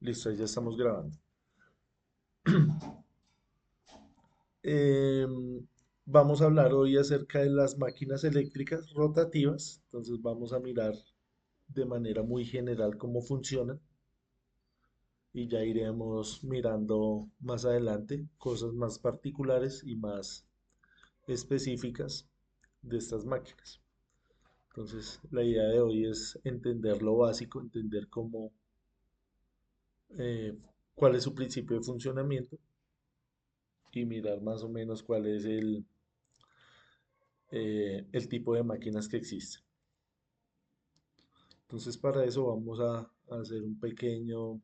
Listo, ahí ya estamos grabando. Vamos a hablar hoy acerca de las máquinas eléctricas rotativas. Entonces vamos a mirar de manera muy general cómo funcionan y ya iremos mirando más adelante cosas más particulares y más específicas de estas máquinas. Entonces la idea de hoy es entender lo básico, entender eh, cuál es su principio de funcionamiento y mirar más o menos cuál es el tipo de máquinas que existen. Entonces, para eso vamos a hacer un pequeño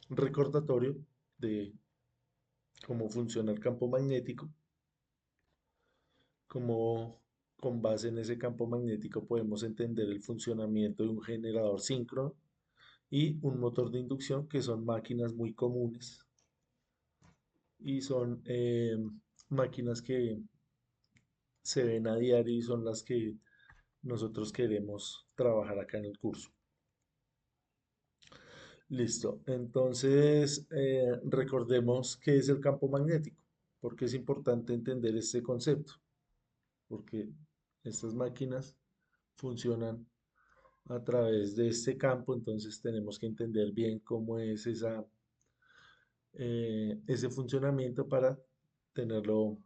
recordatorio de cómo funciona el campo magnético, cómo con base en ese campo magnético podemos entender el funcionamiento de un generador síncrono y un motor de inducción, que son máquinas muy comunes y son máquinas que se ven a diario y son las que nosotros queremos trabajar acá en el curso. Listo. Entonces, recordemos qué es el campo magnético, porque es importante entender este concepto, porque estas máquinas funcionan a través de este campo, entonces tenemos que entender bien cómo es ese funcionamiento para tenerlo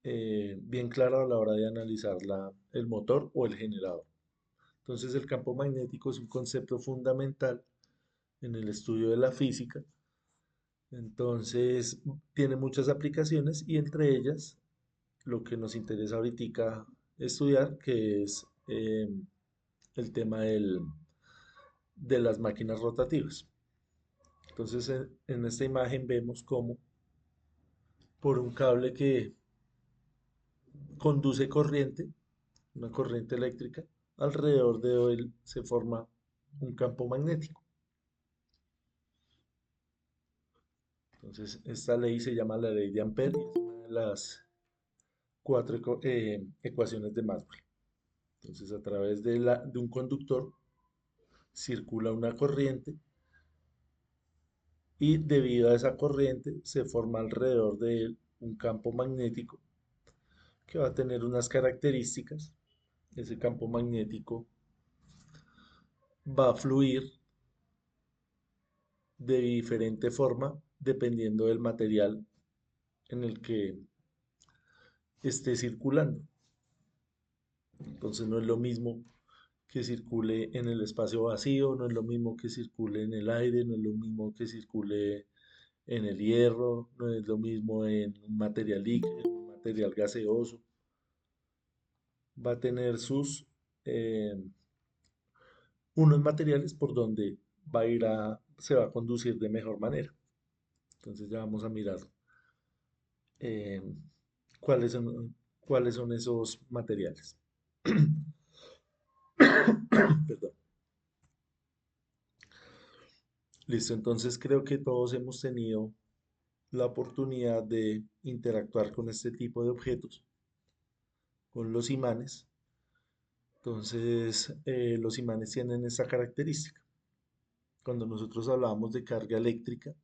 bien claro a la hora de analizar el motor o el generador. Entonces, el campo magnético es un concepto fundamental en el estudio de la física. Entonces, tiene muchas aplicaciones y entre ellas lo que nos interesa ahorita estudiar, que es el tema de las máquinas rotativas. Entonces, en esta imagen vemos cómo por un cable que conduce corriente, una corriente eléctrica, alrededor de él se forma un campo magnético. Entonces, esta ley se llama la ley de Ampère y es una de las cuatro ecuaciones de Maxwell. Entonces, a través de un conductor circula una corriente y debido a esa corriente se forma alrededor de él un campo magnético que va a tener unas características. Ese campo magnético va a fluir de diferente forma dependiendo del material en el que esté circulando. Entonces no es lo mismo que circule en el espacio vacío, no es lo mismo que circule en el aire, no es lo mismo que circule en el hierro, no es lo mismo en un material líquido, en un material gaseoso. Va a tener eh, unos materiales por donde se va a conducir de mejor manera. Entonces ya vamos a mirar eh, cuáles son esos materiales. Perdón. Listo, entonces creo que todos hemos tenido la oportunidad de interactuar con este tipo de objetos, con los imanes. Entonces, los imanes tienen esta característica. Cuando nosotros hablábamos de carga eléctrica,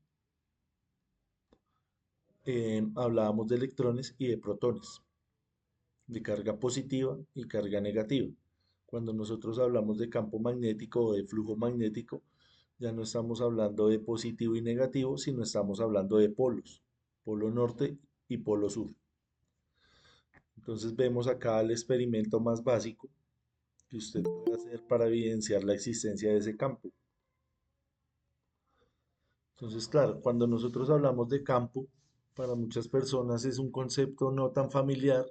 hablábamos de electrones y de protones, de carga positiva y carga negativa. Cuando nosotros hablamos de campo magnético o de flujo magnético, ya no estamos hablando de positivo y negativo, sino estamos hablando de polos, polo norte y polo sur. Entonces vemos acá el experimento más básico que usted puede hacer para evidenciar la existencia de ese campo. Entonces, claro, cuando nosotros hablamos de campo, para muchas personas es un concepto no tan familiar,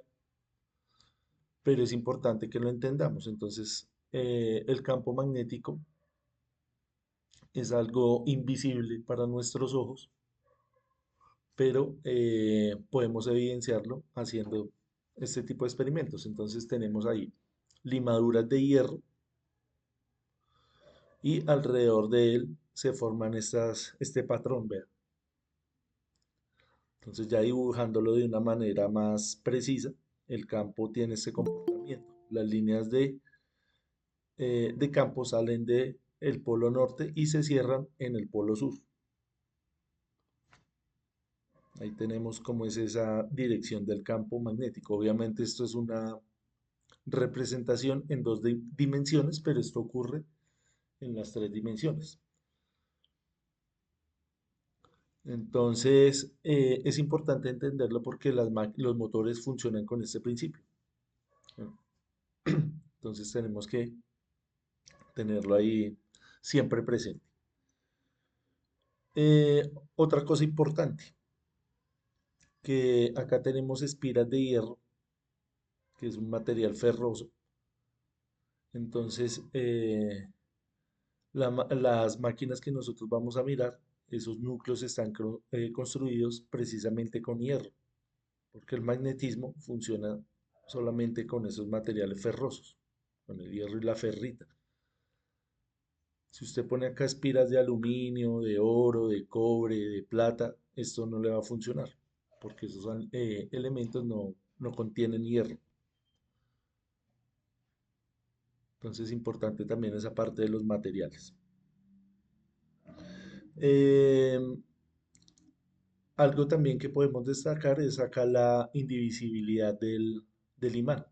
pero es importante que lo entendamos. Entonces, el campo magnético es algo invisible para nuestros ojos, pero podemos evidenciarlo haciendo este tipo de experimentos. Entonces, tenemos ahí limaduras de hierro y alrededor de él se forman este patrón, vea. Entonces, ya dibujándolo de una manera más precisa, el campo tiene este comportamiento. Las líneas de campo salen de el polo norte y se cierran en el polo sur. Ahí tenemos cómo es esa dirección del campo magnético. Obviamente esto es una representación en dos dimensiones, pero esto ocurre en las tres dimensiones. Entonces, es importante entenderlo porque los motores funcionan con este principio. ¿No? Entonces tenemos que tenerlo ahí siempre presente. Otra cosa importante, que acá tenemos espiras de hierro, que es un material ferroso. Entonces, las máquinas que nosotros vamos a mirar, esos núcleos están construidos precisamente con hierro, porque el magnetismo funciona solamente con esos materiales ferrosos, con el hierro y la ferrita. Si usted pone acá espiras de aluminio, de oro, de cobre, de plata, esto no le va a funcionar, porque esos elementos no contienen hierro. Entonces es importante también esa parte de los materiales. Eh, Algo también que podemos destacar es acá la indivisibilidad del imán.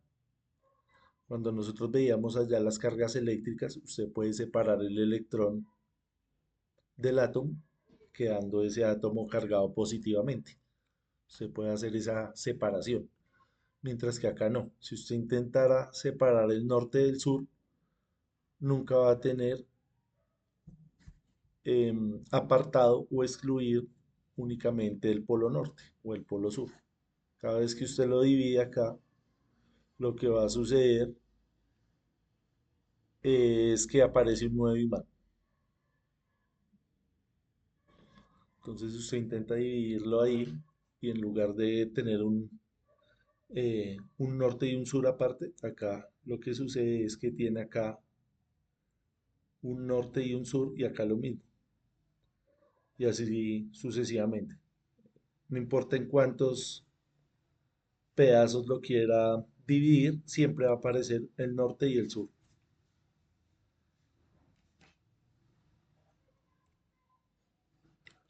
Cuando nosotros veíamos allá las cargas eléctricas, usted puede separar el electrón del átomo, quedando ese átomo cargado positivamente. Usted puede hacer esa separación, mientras que acá no. Si usted intentara separar el norte del sur, nunca va a tener apartado o excluido únicamente el polo norte o el polo sur. Cada vez que usted lo divide acá, lo que va a suceder es que aparece un nuevo imán. Entonces usted intenta dividirlo ahí y en lugar de tener un norte y un sur aparte, acá lo que sucede es que tiene acá un norte y un sur y acá lo mismo. Y así sucesivamente. No importa en cuántos pedazos lo quiera dividir, siempre va a aparecer el norte y el sur.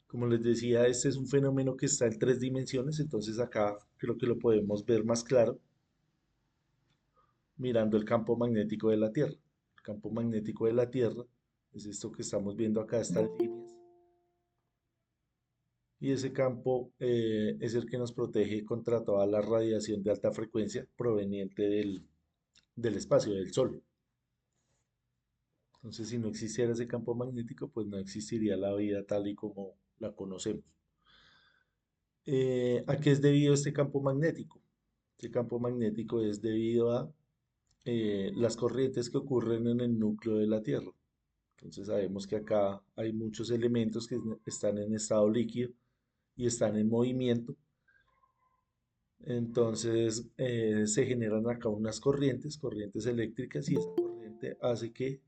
Como les decía, este es un fenómeno que está en tres dimensiones, entonces acá creo que lo podemos ver más claro mirando el campo magnético de la Tierra. El campo magnético de la Tierra es esto que estamos viendo acá, estas líneas. Y ese campo es el que nos protege contra toda la radiación de alta frecuencia proveniente del espacio, del Sol. Entonces, si no existiera ese campo magnético, pues no existiría la vida tal y como la conocemos. ¿A qué es debido este campo magnético? Este campo magnético es debido a las corrientes que ocurren en el núcleo de la Tierra. Entonces sabemos que acá hay muchos elementos que están en estado líquido y están en movimiento. Entonces se generan acá unas corrientes eléctricas y esa corriente hace que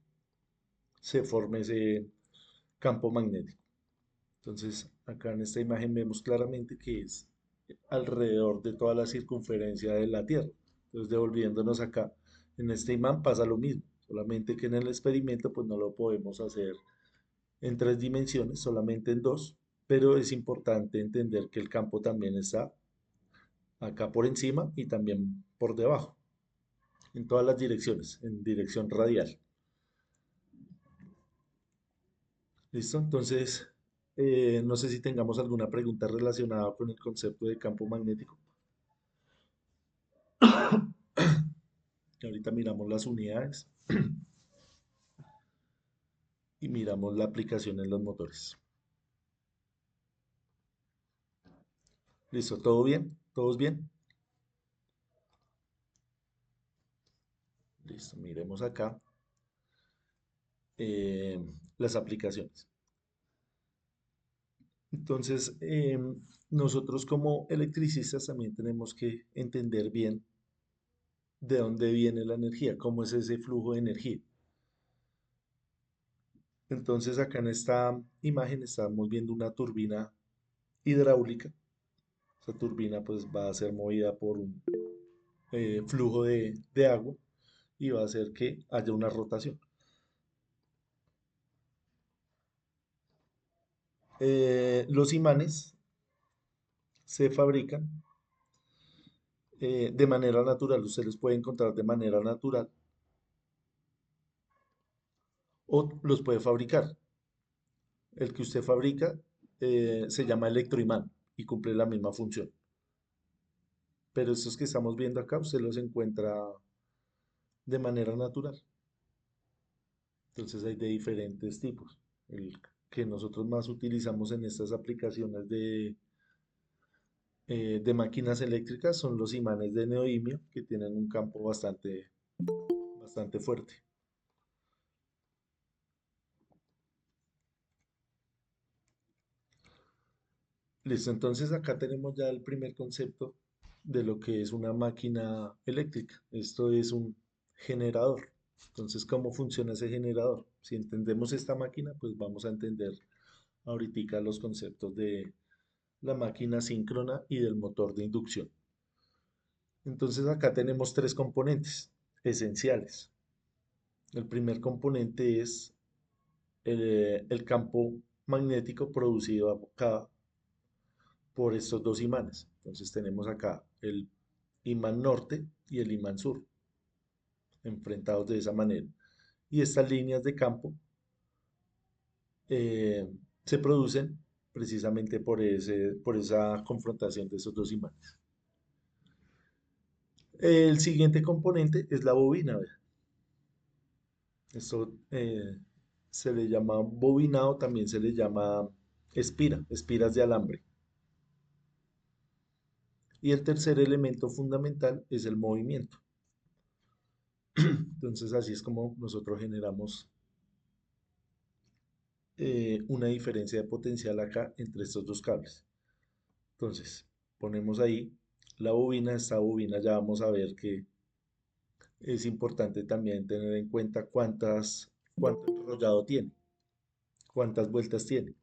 se forme ese campo magnético. Entonces acá en esta imagen vemos claramente que es alrededor de toda la circunferencia de la Tierra. Entonces devolviéndonos acá, en este imán pasa lo mismo, solamente que en el experimento pues no lo podemos hacer en tres dimensiones, solamente en dos, pero es importante entender que el campo también está acá por encima y también por debajo, en todas las direcciones, en dirección radial. ¿Listo? Entonces, no sé si tengamos alguna pregunta relacionada con el concepto de campo magnético. Y ahorita miramos las unidades y miramos la aplicación en los motores. ¿Listo? ¿Todo bien? ¿Todos bien? Listo, miremos acá eh, las aplicaciones. Entonces, nosotros como electricistas también tenemos que entender bien de dónde viene la energía, cómo es ese flujo de energía. Entonces, acá en esta imagen estamos viendo una turbina hidráulica. Esa turbina pues va a ser movida por un flujo de agua y va a hacer que haya una rotación. Los imanes se fabrican de manera natural. Usted los puede encontrar de manera natural o los puede fabricar. El que usted fabrica se llama electroimán y cumple la misma función. Pero estos que estamos viendo acá, usted los encuentra de manera natural. Entonces hay de diferentes tipos. El que nosotros más utilizamos en estas aplicaciones de máquinas eléctricas son los imanes de neodimio, que tienen un campo bastante fuerte. Listo, entonces acá tenemos ya el primer concepto de lo que es una máquina eléctrica. Esto es un generador. Entonces, ¿cómo funciona ese generador? Si entendemos esta máquina, pues vamos a entender ahorita los conceptos de la máquina síncrona y del motor de inducción. Entonces, acá tenemos tres componentes esenciales. El primer componente es el campo magnético producido acá por estos dos imanes. Entonces tenemos acá el imán norte y el imán sur, enfrentados de esa manera. Y estas líneas de campo eh, se producen precisamente por esa confrontación de esos dos imanes. El siguiente componente es la bobina. ¿Ve? Esto se le llama bobinado, también se le llama espiras de alambre. Y el tercer elemento fundamental es el movimiento. Entonces así es como nosotros generamos una diferencia de potencial acá entre estos dos cables. Entonces ponemos ahí la bobina. Esta bobina ya vamos a ver que es importante también tener en cuenta cuánto enrollado tiene, cuántas vueltas tiene.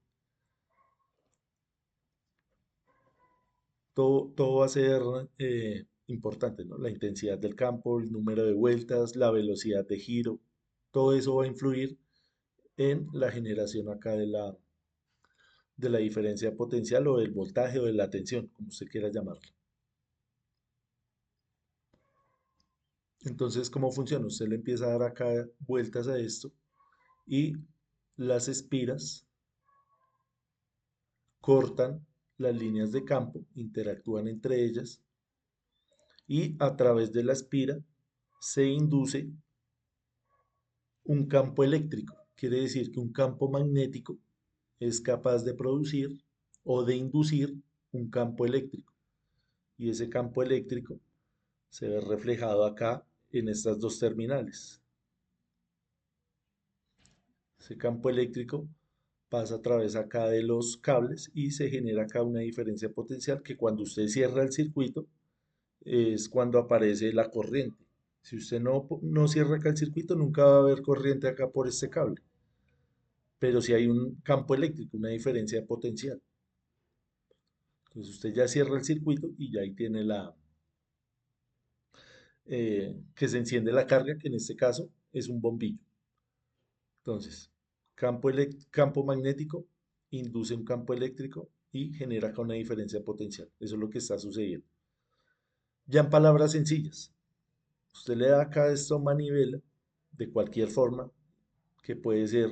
Todo va a ser importante, ¿no? La intensidad del campo, el número de vueltas, la velocidad de giro, todo eso va a influir en la generación acá de la diferencia potencial o del voltaje o de la tensión, como usted quiera llamarlo. Entonces, ¿cómo funciona? Usted le empieza a dar acá vueltas a esto y las espiras cortan las líneas de campo, interactúan entre ellas y a través de la espira se induce un campo eléctrico. Quiere decir que un campo magnético es capaz de producir o de inducir un campo eléctrico. Y ese campo eléctrico se ve reflejado acá en estas dos terminales. Ese campo eléctrico pasa a través acá de los cables y se genera acá una diferencia potencial que cuando usted cierra el circuito es cuando aparece la corriente. Si usted no cierra acá el circuito, nunca va a haber corriente acá por este cable. Pero si hay un campo eléctrico, una diferencia de potencial. Entonces usted ya cierra el circuito y ya ahí tiene que se enciende la carga, que en este caso es un bombillo. Entonces, campo magnético induce un campo eléctrico y genera acá una diferencia potencial. Eso es lo que está sucediendo. Ya en palabras sencillas, usted le da acá esto a manivela de cualquier forma, que puede ser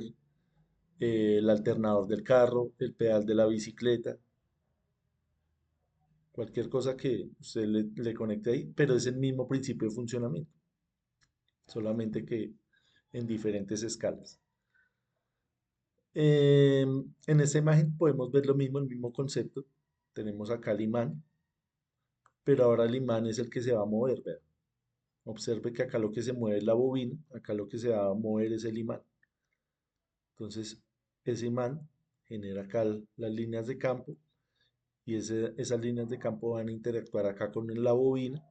el alternador del carro, el pedal de la bicicleta, cualquier cosa que usted le conecte ahí, pero es el mismo principio de funcionamiento, solamente que en diferentes escalas. En esta imagen podemos ver lo mismo, el mismo concepto. Tenemos acá el imán, pero ahora el imán es el que se va a mover, ¿verdad? Observe que acá lo que se mueve es la bobina, acá lo que se va a mover es el imán. Entonces, ese imán genera acá las líneas de campo y esas líneas de campo van a interactuar acá con la bobina.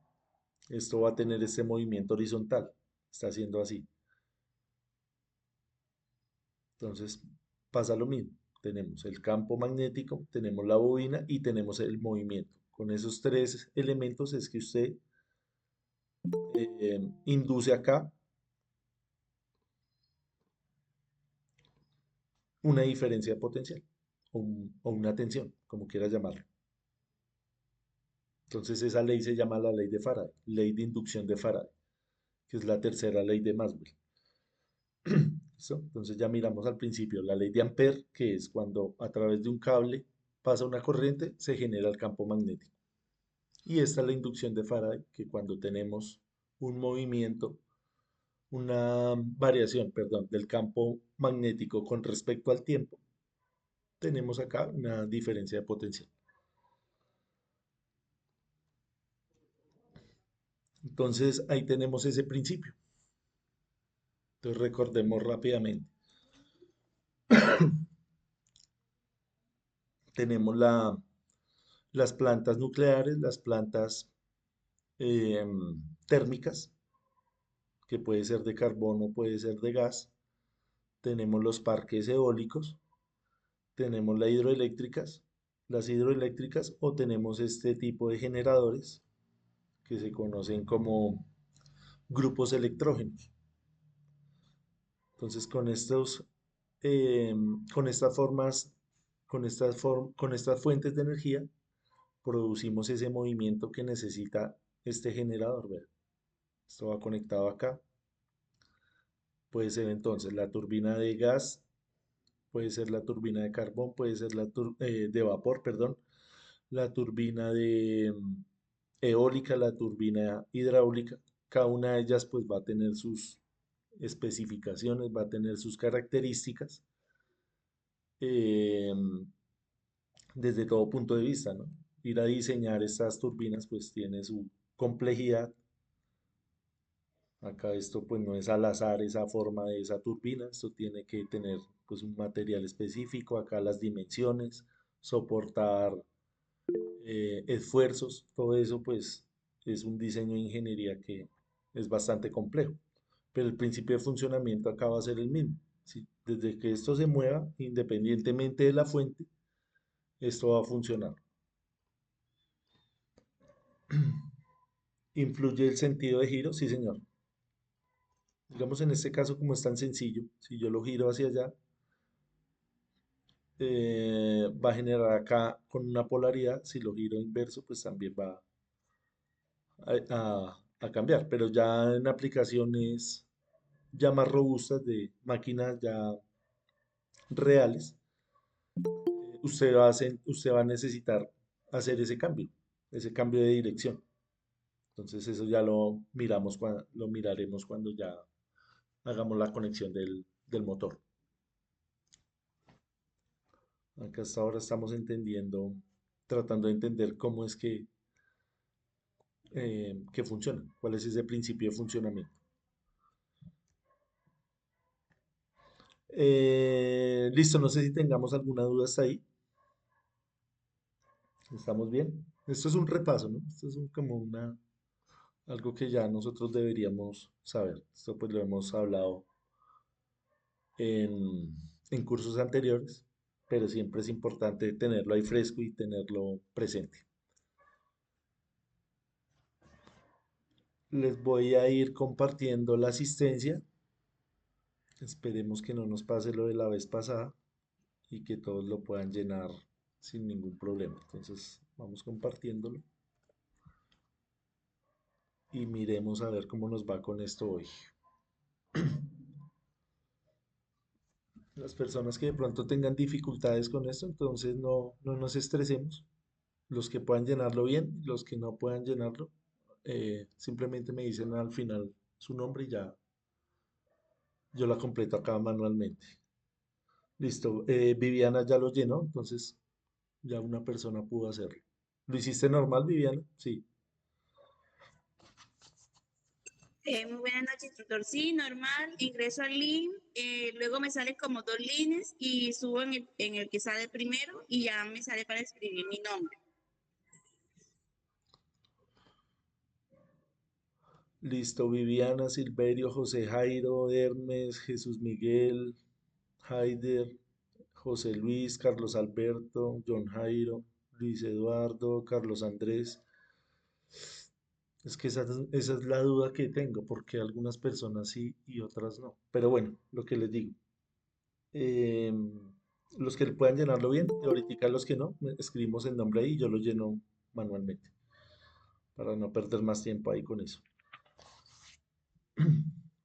Esto va a tener este movimiento horizontal. Está haciendo así. Entonces, pasa lo mismo. Tenemos el campo magnético, tenemos la bobina y tenemos el movimiento. Con esos tres elementos es que usted induce acá una diferencia de potencial. o una tensión, como quieras llamarlo. Entonces esa ley se llama la ley de Faraday, ley de inducción de Faraday, que es la tercera ley de Maxwell. ¿Listo? Entonces ya miramos al principio la ley de Ampère, que es cuando a través de un cable pasa una corriente, se genera el campo magnético. Y esta es la inducción de Faraday, que cuando tenemos un movimiento, una variación, perdón, del campo magnético con respecto al tiempo, tenemos acá una diferencia de potencial. Entonces ahí tenemos ese principio. Entonces recordemos rápidamente. Tenemos las plantas nucleares, las plantas térmicas, que puede ser de carbono, puede ser de gas. Tenemos los parques eólicos, tenemos las hidroeléctricas o tenemos este tipo de generadores que se conocen como grupos electrógenos. Entonces eh, con estas formas, con estas fuentes de energía, producimos ese movimiento que necesita este generador. ¿Verdad? Esto va conectado acá. Puede ser entonces la turbina de gas, puede ser la turbina de carbón, puede ser de vapor, perdón, la turbina de eólica, la turbina hidráulica. Cada una de ellas pues va a tener sus especificaciones, va a tener sus características eh, desde todo punto de vista, ¿no? Ir a diseñar estas turbinas pues tiene su complejidad. Acá esto pues no es al azar esa forma de esa turbina, esto tiene que tener pues un material específico, acá las dimensiones, soportar esfuerzos, todo eso pues es un diseño de ingeniería que es bastante complejo, pero el principio de funcionamiento acá va a ser el mismo, ¿sí? Desde que esto se mueva, independientemente de la fuente, esto va a funcionar. ¿Influye el sentido de giro? Sí, señor. Digamos en este caso como es tan sencillo, si yo lo giro hacia allá, va a generar acá con una polaridad, si lo giro inverso, pues también va a cambiar, pero ya en aplicaciones ya más robustas de máquinas ya reales, usted va a necesitar hacer ese cambio de dirección. Entonces eso ya lo miraremos cuando ya hagamos la conexión del motor. Acá hasta ahora estamos entendiendo, tratando de entender cómo es que funciona, cuál es ese principio de funcionamiento. Listo, no sé si tengamos alguna duda hasta ahí. ¿Estamos bien? Esto es un repaso, ¿no? Esto es como algo que ya nosotros deberíamos saber. Esto pues lo hemos hablado en cursos anteriores, pero siempre es importante tenerlo ahí fresco y tenerlo presente. Les voy a ir compartiendo la asistencia. Esperemos que no nos pase lo de la vez pasada y que todos lo puedan llenar sin ningún problema. Entonces, vamos compartiéndolo y miremos a ver cómo nos va con esto hoy. Las personas que de pronto tengan dificultades con esto, entonces no nos estresemos. Los que puedan llenarlo bien, los que no puedan llenarlo, simplemente me dicen al final su nombre y ya yo la completo acá manualmente. Listo. Viviana ya lo llenó, entonces ya una persona pudo hacerlo. ¿Lo hiciste normal, Viviana? Sí. Muy buenas noches, tutor. Sí, normal. Ingreso al link, luego me sale como dos líneas y subo en el que sale primero y ya me sale para escribir mi nombre. Listo. Viviana, Silverio, José Jairo, Hermes, Jesús Miguel, Haider, José Luis, Carlos Alberto, John Jairo, Luis Eduardo, Carlos Andrés. Es que esa es la duda que tengo, porque algunas personas sí y otras no. Pero bueno, lo que les digo. em, Los que puedan llenarlo bien, y ahorita los que no, escribimos el nombre ahí y yo lo lleno manualmente, para no perder más tiempo ahí con eso.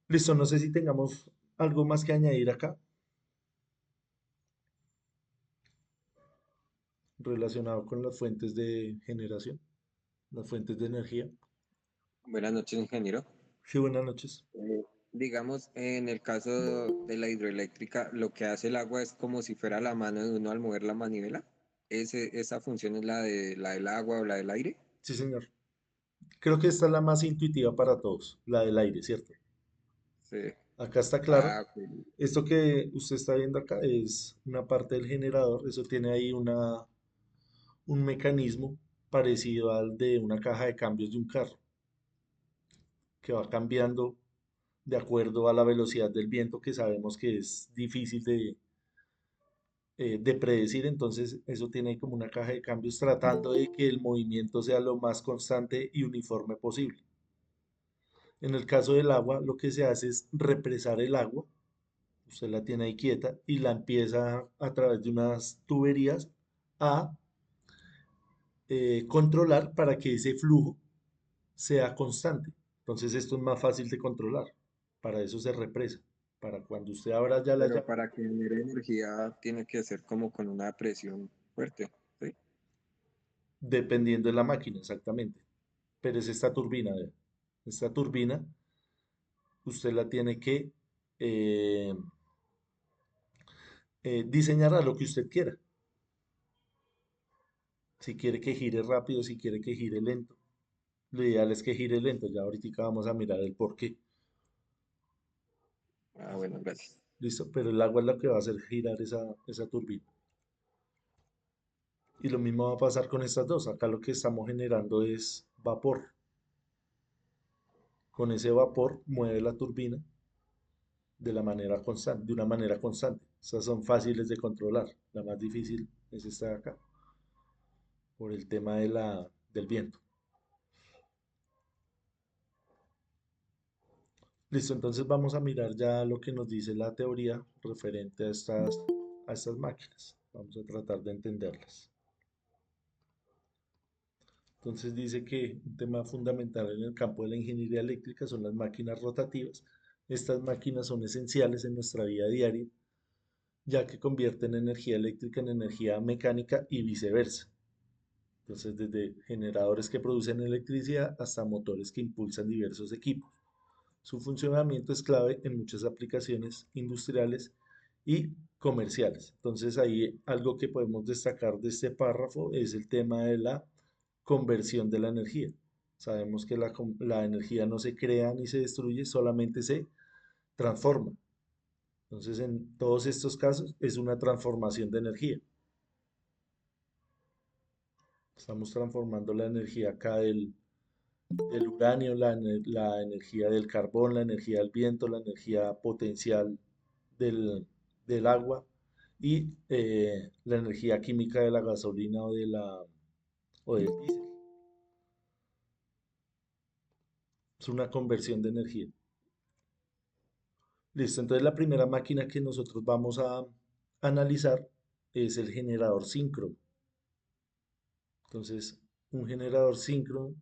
Listo, no sé si tengamos algo más que añadir acá relacionado con las fuentes de generación, las fuentes de energía. Buenas noches, ingeniero. Sí, buenas noches. Digamos, en el caso de la hidroeléctrica, lo que hace el agua es como si fuera la mano de uno al mover la manivela. Esa función es la del agua o la del aire. Sí, señor. Creo que esta es la más intuitiva para todos, la del aire, ¿cierto? Sí. Acá está claro. Ah, ok. Esto que usted está viendo acá es una parte del generador. Eso tiene ahí un mecanismo parecido al de una caja de cambios de un carro, que va cambiando de acuerdo a la velocidad del viento, que sabemos que es difícil de predecir. Entonces, eso tiene ahí como una caja de cambios tratando de que el movimiento sea lo más constante y uniforme posible. En el caso del agua, lo que se hace es represar el agua. Usted la tiene ahí quieta y la empieza a través de unas tuberías a controlar para que ese flujo sea constante. Entonces esto es más fácil de controlar. Para eso se represa. Para cuando usted abra ya la Pero llave, para que genere energía tiene que ser como con una presión fuerte, ¿sí? dependiendo de la máquina, exactamente. Pero es esta turbina, vea. Esta turbina usted la tiene que eh, diseñar a lo que usted quiera. Si quiere que gire rápido, si quiere que gire lento. Lo ideal es que gire lento. Ya ahorita vamos a mirar el por qué. Ah, bueno, gracias. Listo, pero el agua es lo que va a hacer girar esa turbina. Y lo mismo va a pasar con estas dos. Acá lo que estamos generando es vapor. Con ese vapor mueve la turbina de la manera constante, de una manera constante. Estas son fáciles de controlar. La más difícil es esta de acá, por el tema del viento. Listo, entonces vamos a mirar ya lo que nos dice la teoría referente a estas máquinas. Vamos a tratar de entenderlas. Entonces dice que un tema fundamental en el campo de la ingeniería eléctrica son las máquinas rotativas. Estas máquinas son esenciales en nuestra vida diaria, ya que convierten energía eléctrica en energía mecánica y viceversa. Entonces, desde generadores que producen electricidad hasta motores que impulsan diversos equipos. Su funcionamiento es clave en muchas aplicaciones industriales y comerciales. Entonces, ahí algo que podemos destacar de este párrafo es el tema de la conversión de la energía. Sabemos que la energía no se crea ni se destruye, solamente se transforma. Entonces, en todos estos casos es una transformación de energía. Estamos transformando la energía acá del uranio, la energía del carbón, la energía del viento, la energía potencial del, del agua y la energía química de la gasolina o del diésel. Es una conversión de energía. Listo, entonces la primera máquina que nosotros vamos a analizar es el generador síncrono. Entonces, un generador síncrono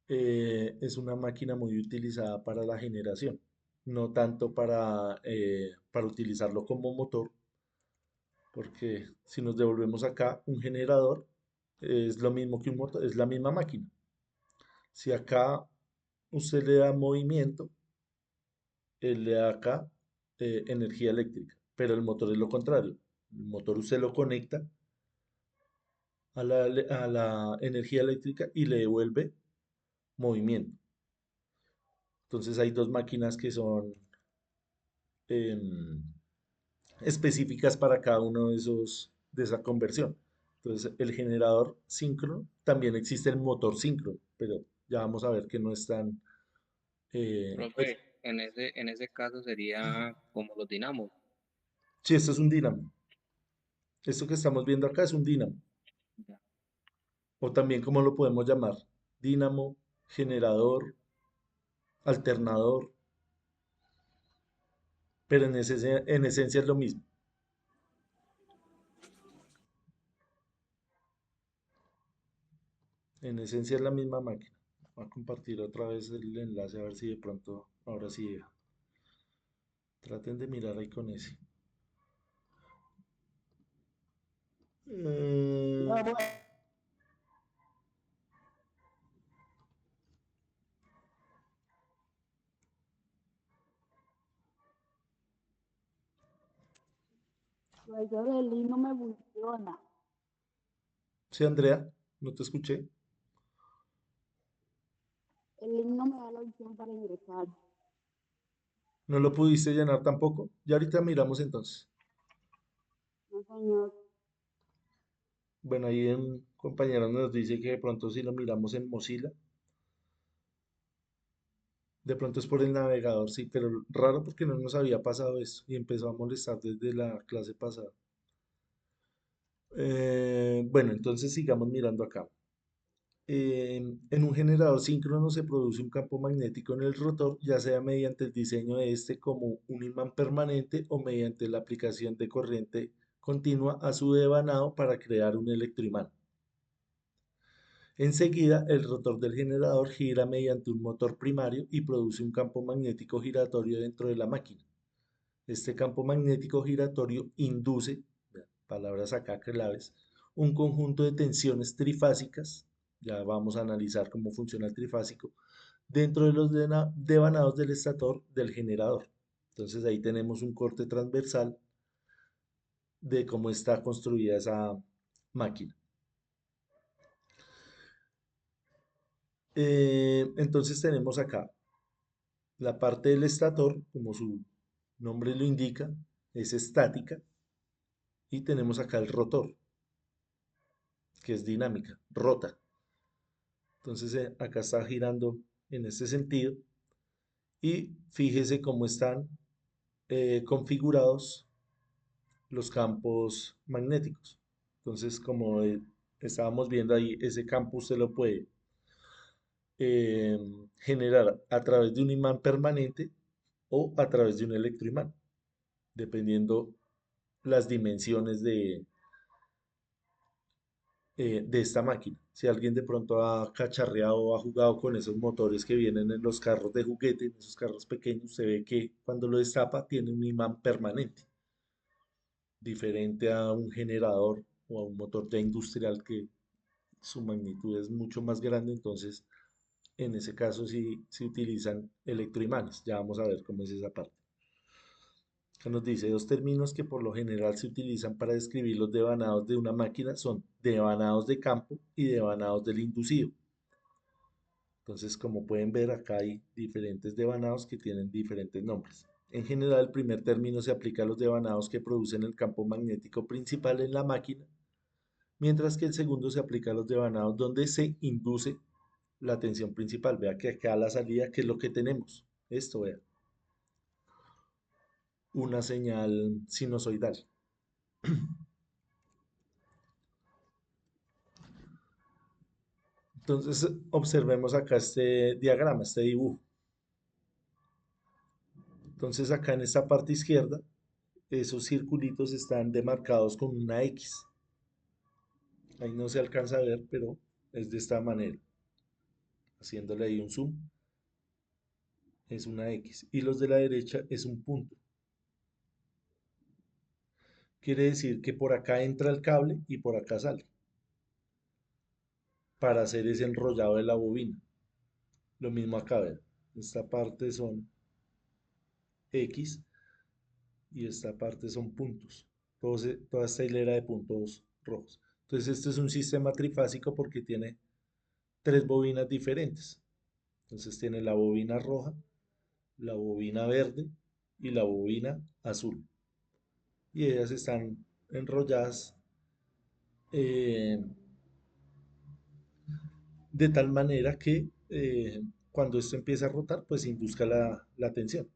es una máquina muy utilizada para la generación, no tanto para utilizarlo como motor, porque si nos devolvemos acá, un generador es lo mismo que un motor, es la misma máquina. Si acá usted le da movimiento, él le da acá energía eléctrica, pero el motor es lo contrario. El motor usted lo conecta a la energía eléctrica y le devuelve movimiento. Entonces hay dos máquinas que son em, específicas para cada uno de esa conversión. Entonces, el generador síncrono, también existe el motor síncrono, pero ya vamos a ver que no están. Pues, Profe, en ese caso sería como los dinamos. sí, esto es un dínamo. Esto que estamos viendo acá es un dínamo, Ya. o también como lo podemos llamar, dínamo, generador, alternador, pero en esencia es lo mismo. En esencia es la misma máquina. Voy a compartir otra vez el enlace a ver si de pronto ahora sí deja. Traten de mirar ahí con ese. Eh, Profesor, el link no me funciona. sí, Andrea, no te escuché. El link no me da la opción para ingresar. ¿No lo pudiste llenar tampoco? Ya ahorita miramos entonces. No, señor. Bueno, ahí un compañero nos dice que de pronto si lo miramos en Mozilla, de pronto es por el navegador, sí, pero raro porque no nos había pasado eso y empezó a molestar desde la clase pasada. Bueno, entonces sigamos mirando acá. En un generador síncrono se produce un campo magnético en el rotor, ya sea mediante el diseño de este como un imán permanente o mediante la aplicación de corriente continua a su devanado para crear un electroimán. Enseguida, el rotor del generador gira mediante un motor primario y produce un campo magnético giratorio dentro de la máquina. Este campo magnético giratorio induce, palabras acá claves, un conjunto de tensiones trifásicas, ya vamos a analizar cómo funciona el trifásico, dentro de los devanados del estator del generador. Entonces ahí tenemos un corte transversal de cómo está construida esa máquina. Entonces tenemos acá la parte del estator, como su nombre lo indica, es estática y tenemos acá el rotor, que es dinámica, rota. Entonces acá está girando en este sentido y fíjese cómo están configurados los campos magnéticos. Entonces, como estábamos viendo ahí, ese campo usted lo puede eh, generar a través de un imán permanente o a través de un electroimán, dependiendo las dimensiones de esta máquina. Si alguien de pronto ha cacharreado o ha jugado con esos motores que vienen en los carros de juguete, en esos carros pequeños, se ve que cuando lo destapa tiene un imán permanente, diferente a un generador o a un motor ya industrial que su magnitud es mucho más grande, entonces en ese caso sí se utilizan electroimanes. Ya vamos a ver cómo es esa parte. Que nos dice dos términos que por lo general se utilizan para describir los devanados de una máquina son devanados de campo y devanados del inducido. Entonces, como pueden ver, acá hay diferentes devanados que tienen diferentes nombres. En general, el primer término se aplica a los devanados que producen el campo magnético principal en la máquina, mientras que el segundo se aplica a los devanados donde se induce la tensión principal. Vea que acá a la salida, ¿qué es lo que tenemos? Esto, vea, una señal sinusoidal. Entonces, observemos acá este diagrama, este dibujo. Entonces, acá en esta parte izquierda, esos circulitos están demarcados con una X. Ahí no se alcanza a ver, pero es de esta manera. Haciéndole ahí un zoom, es una X. Y los de la derecha es un punto. Quiere decir que por acá entra el cable y por acá sale, para hacer ese enrollado de la bobina. Lo mismo acá, vean. Esta parte son X y esta parte son puntos. Toda esta hilera de puntos rojos. Entonces, este es un sistema trifásico porque tiene tres bobinas diferentes. Entonces, tiene la bobina roja, la bobina verde y la bobina azul. Y ellas están enrolladas eh, de tal manera que cuando esto empieza a rotar, pues induzca la tensión.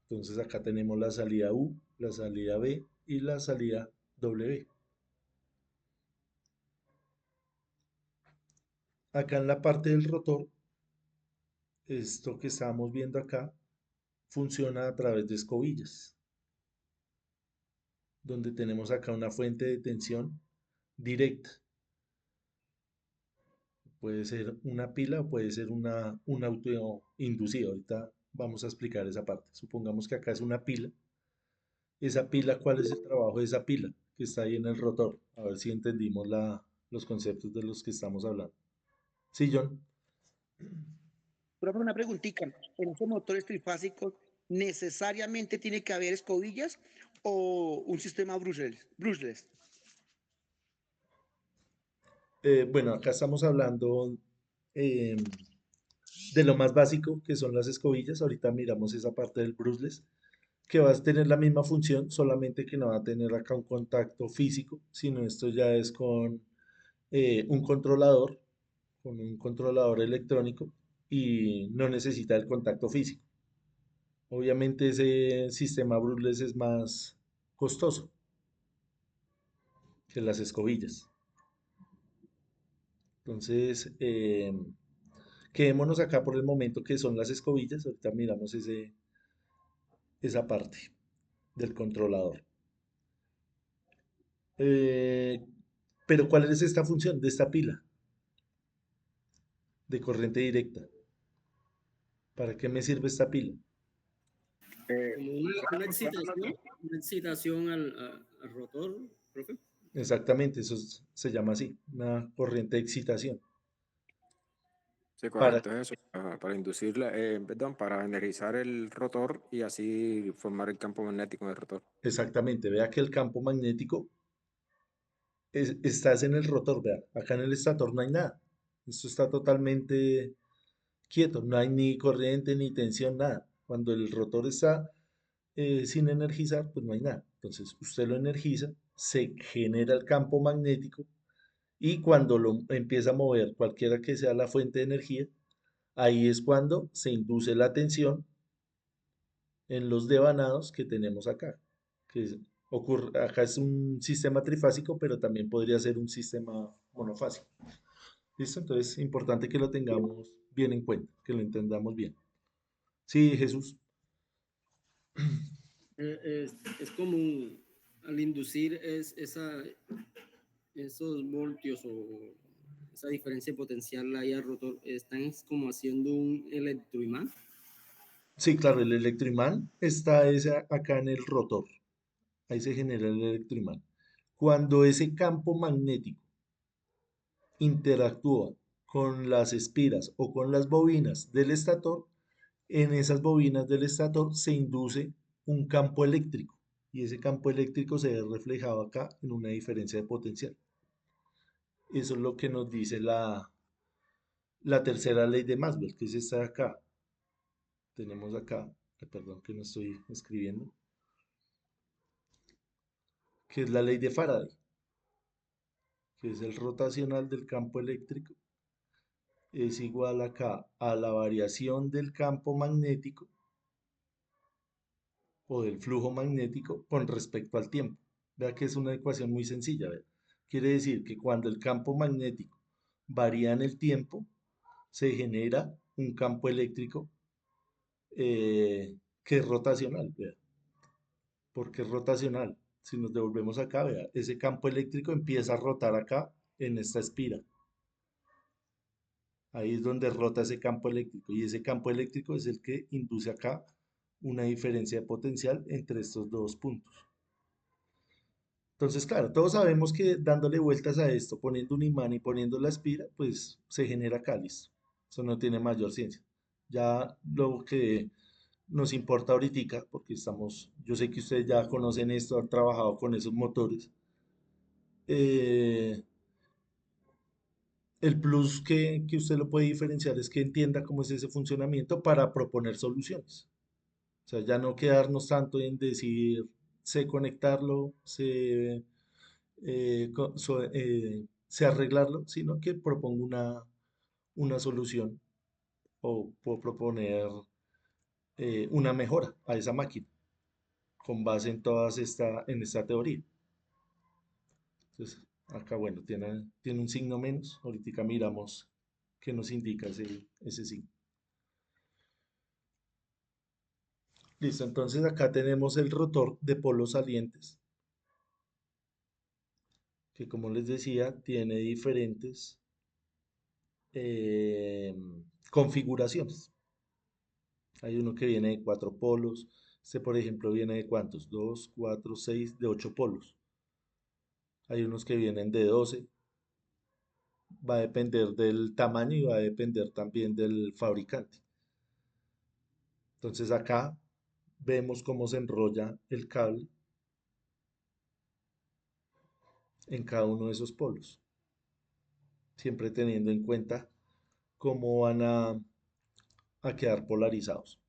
Entonces acá tenemos la salida U, la salida B y la salida W. Acá en la parte del rotor, esto que estamos viendo acá, funciona a través de escobillas, donde tenemos acá una fuente de tensión directa. Puede ser una pila o puede ser un auto inducido. Ahorita vamos a explicar esa parte. Supongamos que acá es una pila. Esa pila, ¿cuál es el trabajo de esa pila que está ahí en el rotor? A ver si entendimos los conceptos de los que estamos hablando. Sí, John. Profe, una preguntita. ¿En esos motores trifásicos necesariamente tiene que haber escobillas o un sistema brushless? Bueno, acá estamos hablando eh, de lo más básico, que son las escobillas. Ahorita miramos esa parte del brushless, que va a tener la misma función, solamente que no va a tener acá un contacto físico, sino esto ya es un controlador, con un controlador electrónico y no necesita el contacto físico. Obviamente ese sistema brushless es más costoso que las escobillas. Entonces, quedémonos acá por el momento que son las escobillas. Ahorita miramos esa parte del controlador. Eh, pero ¿cuál es esta función de esta pila de corriente directa? ¿Para qué me sirve esta pila? Como una excitación al rotor, profe. Exactamente, se llama así, una corriente de excitación. Sí, Para, correcto, es eso, para inducir, perdón, para energizar el rotor y así formar el campo magnético del rotor. exactamente, vea que el campo magnético estás en el rotor, vea, acá en el estator no hay nada. Esto está totalmente quieto, no hay ni corriente ni tensión, nada. Cuando el rotor está sin energizar, pues no hay nada. Entonces usted lo energiza, se genera el campo magnético y cuando lo empieza a mover, cualquiera que sea la fuente de energía, ahí es cuando se induce la tensión en los devanados que tenemos acá. Ocurre, acá es un sistema trifásico, pero también podría ser un sistema monofásico. ¿Listo? Entonces es importante que lo tengamos bien en cuenta, que lo entendamos bien. Sí, Jesús. Es como al inducir esos voltios o esa diferencia potencial ahí al rotor, están como haciendo un electroimán. Sí, claro, el electroimán está acá en el rotor. Ahí se genera el electroimán. Cuando ese campo magnético interactúa con las espiras o con las bobinas del estator, en esas bobinas del estator se induce un campo eléctrico y ese campo eléctrico se ve reflejado acá en una diferencia de potencial. Eso es lo que nos dice la tercera ley de Maxwell, que es esta de acá. Tenemos acá, perdón que no estoy escribiendo, que es la ley de Faraday, que es el rotacional del campo eléctrico, es igual acá a la variación del campo magnético o del flujo magnético con respecto al tiempo. Vea que es una ecuación muy sencilla. ¿Vea? Quiere decir que cuando el campo magnético varía en el tiempo, se genera un campo eléctrico que es rotacional. ¿Vea? ¿Por qué es rotacional? Si nos devolvemos acá, vea, ese campo eléctrico empieza a rotar acá en esta espira. Ahí es donde rota ese campo eléctrico y ese campo eléctrico es el que induce acá una diferencia de potencial entre estos dos puntos. Entonces, claro, todos sabemos que dándole vueltas a esto, poniendo un imán y poniendo la espira, pues se genera cáliz. Eso no tiene mayor ciencia. Ya lo que nos importa ahorita, porque yo sé que ustedes ya conocen esto, han trabajado con esos motores. eh, el plus que usted lo puede diferenciar es que entienda cómo es ese funcionamiento para proponer soluciones. O sea, ya no quedarnos tanto en decir, sé conectarlo, sé arreglarlo, sino que propongo una solución o puedo proponer una mejora a esa máquina con base en esta teoría. Entonces, acá, bueno, tiene un signo menos. Ahorita miramos qué nos indica ese signo. Listo, entonces acá tenemos el rotor de polos salientes, que como les decía, tiene diferentes configuraciones. Hay uno que viene de 4 polos. Este, por ejemplo, viene de ¿cuántos? 2, 4, 6, de 8 polos. Hay unos que vienen de 12. Va a depender del tamaño y va a depender también del fabricante. Entonces acá vemos cómo se enrolla el cable en cada uno de esos polos, siempre teniendo en cuenta cómo van a quedar polarizados.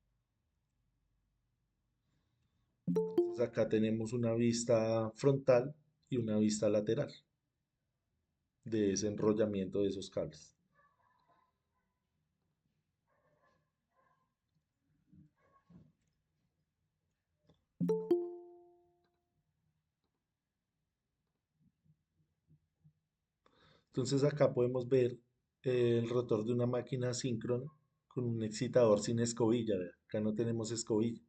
Entonces acá tenemos una vista frontal y una vista lateral de ese enrollamiento de esos cables. Entonces acá podemos ver el rotor de una máquina síncrona con un excitador sin escobilla. Vea, acá no tenemos escobilla,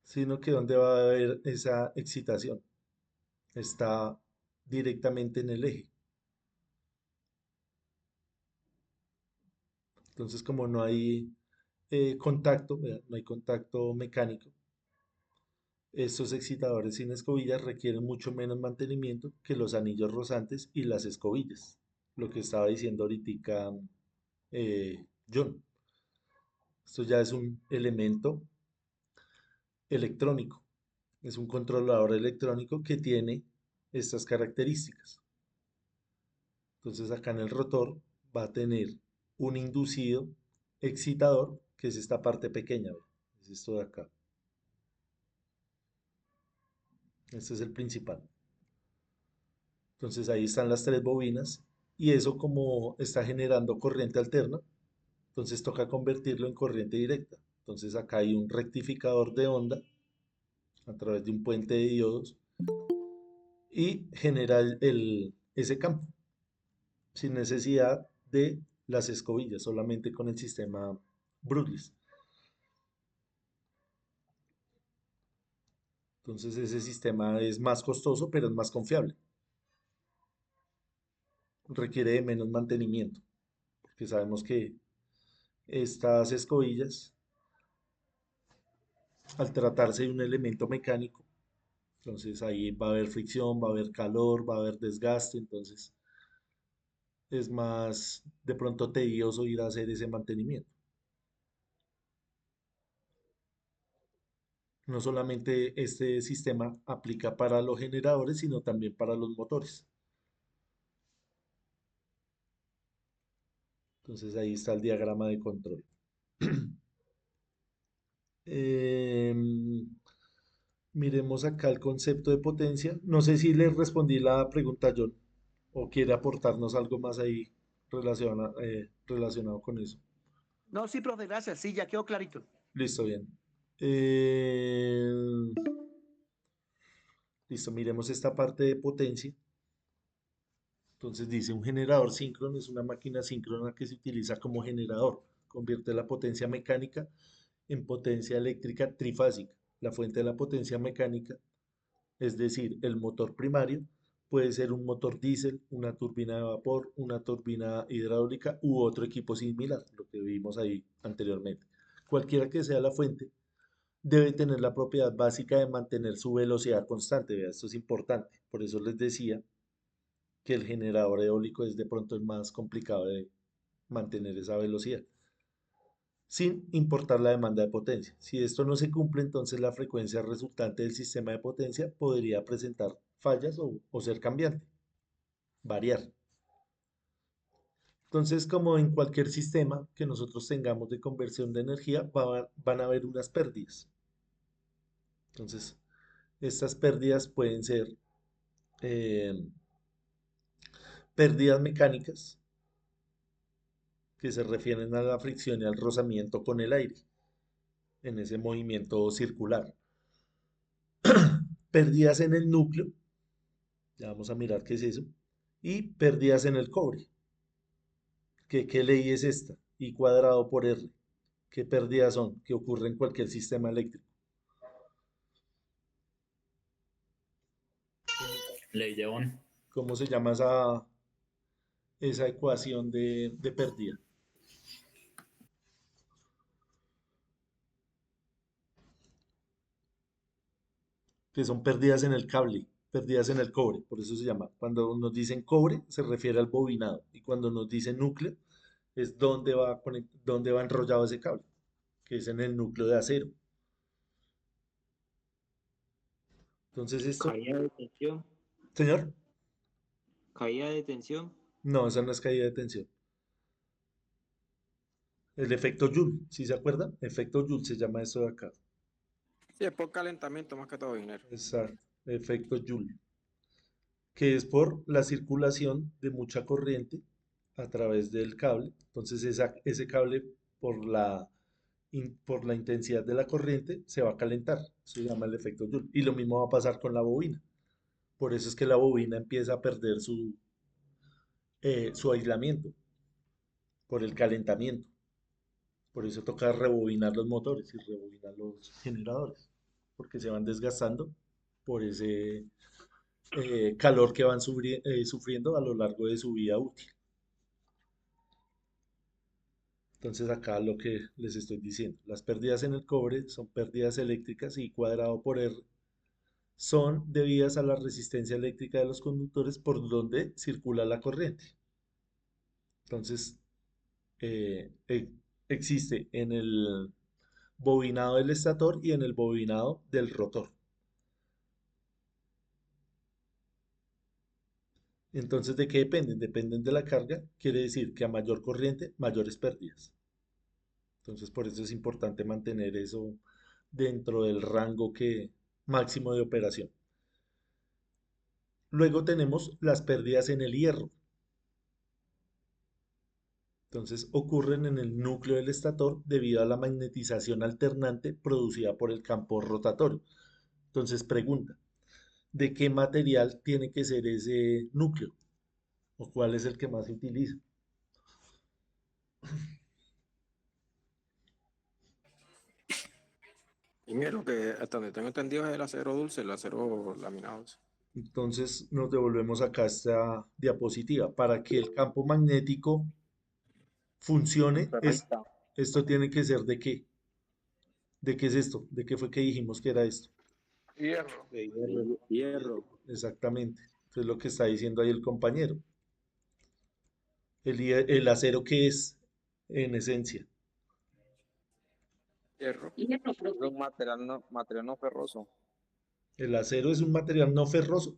sino que ¿dónde va a haber esa excitación? Está directamente en el eje. Entonces, como no hay contacto, vea, no hay contacto mecánico, estos excitadores sin escobillas requieren mucho menos mantenimiento que los anillos rozantes y las escobillas. Lo que estaba diciendo ahorita John. Esto ya es un elemento electrónico. Es un controlador electrónico que tiene estas características. Entonces acá en el rotor va a tener un inducido excitador, que es esta parte pequeña, ¿ve? Es esto de acá. Este es el principal. Entonces ahí están las 3 bobinas y eso como está generando corriente alterna, entonces toca convertirlo en corriente directa. Entonces acá hay un rectificador de onda a través de un puente de diodos y genera ese campo sin necesidad de las escobillas, solamente con el sistema Brushless. Entonces ese sistema es más costoso, pero es más confiable. Requiere de menos mantenimiento, porque sabemos que estas escobillas, al tratarse de un elemento mecánico, entonces ahí va a haber fricción, va a haber calor, va a haber desgaste, entonces es más de pronto tedioso ir a hacer ese mantenimiento. No solamente este sistema aplica para los generadores, sino también para los motores. Entonces ahí está el diagrama de control. Em, Miremos acá el concepto de potencia. No sé si le respondí la pregunta a John o quiere aportarnos algo más ahí relacionado con eso. No, sí, profe, gracias. Sí, ya quedó clarito. Listo, bien. Eh, Listo, miremos esta parte de potencia. Entonces dice, un generador síncrono es una máquina síncrona que se utiliza como generador. Convierte la potencia mecánica en potencia eléctrica trifásica. La fuente de la potencia mecánica, es decir, el motor primario, puede ser un motor diésel, una turbina de vapor, una turbina hidráulica u otro equipo similar, lo que vimos ahí anteriormente. Cualquiera que sea la fuente, debe tener la propiedad básica de mantener su velocidad constante. Vea, esto es importante. Por eso les decía que el generador eólico es de pronto el más complicado de mantener esa velocidad, sin importar la demanda de potencia. Si esto no se cumple, entonces la frecuencia resultante del sistema de potencia podría presentar fallas o ser cambiante, variar. Entonces, como en cualquier sistema que nosotros tengamos de conversión de energía, van a haber unas pérdidas. Entonces, estas pérdidas pueden ser eh, pérdidas mecánicas, que se refieren a la fricción y al rozamiento con el aire en ese movimiento circular. Pérdidas en el núcleo, ya vamos a mirar qué es eso, y pérdidas en el cobre. ¿Qué ley es esta? I cuadrado por R. ¿Qué pérdidas son? Que ocurren en cualquier sistema eléctrico. Ley de Ohm. ¿Cómo se llama esa esa ecuación de pérdida, que son pérdidas en el cable, pérdidas en el cobre, por eso se llama. Cuando nos dicen cobre, se refiere al bobinado, y cuando nos dicen núcleo, es dónde va enrollado ese cable, que es en el núcleo de acero. Entonces esto, Caída de tensión, señor, caída de tensión. no, esa no es caída de tensión. El efecto Joule, ¿sí se acuerdan? Efecto Joule se llama eso de acá. Sí, es por calentamiento más que todo, ingeniero. Exacto, efecto Joule, que es por la circulación de mucha corriente a través del cable. Entonces ese cable por la intensidad de la corriente se va a calentar. Eso se llama el efecto Joule. Y lo mismo va a pasar con la bobina. Por eso es que la bobina empieza a perder su aislamiento por el calentamiento. Por eso toca rebobinar los motores y rebobinar los generadores, porque se van desgastando por ese calor que van sufriendo a lo largo de su vida útil. Entonces acá lo que les estoy diciendo, las pérdidas en el cobre son pérdidas eléctricas y cuadrado por R son debidas a la resistencia eléctrica de los conductores por donde circula la corriente. Entonces, eh, e- existe en el bobinado del estator y en el bobinado del rotor. Entonces, ¿de qué dependen? Dependen de la carga, quiere decir que a mayor corriente, mayores pérdidas. Entonces, por eso es importante mantener eso dentro del rango máximo de operación. Luego tenemos las pérdidas en el hierro. Entonces, ocurren en el núcleo del estator debido a la magnetización alternante producida por el campo rotatorio. Entonces, pregunta, ¿de qué material tiene que ser ese núcleo? ¿O cuál es el que más se utiliza? Ingeniero, que hasta donde tengo entendido es el acero dulce, el acero laminado. Entonces nos devolvemos acá a esta diapositiva. Para que el campo magnético funcione, Perrita. esto tiene que ser ¿de qué? ¿De qué es esto? ¿De qué fue que dijimos que era esto? Hierro. De hierro. Hierro. Exactamente. Eso es lo que está diciendo ahí el compañero. El acero, ¿qué es en esencia? Hierro. Hierro, Es un material no ferroso. El acero es un material no ferroso.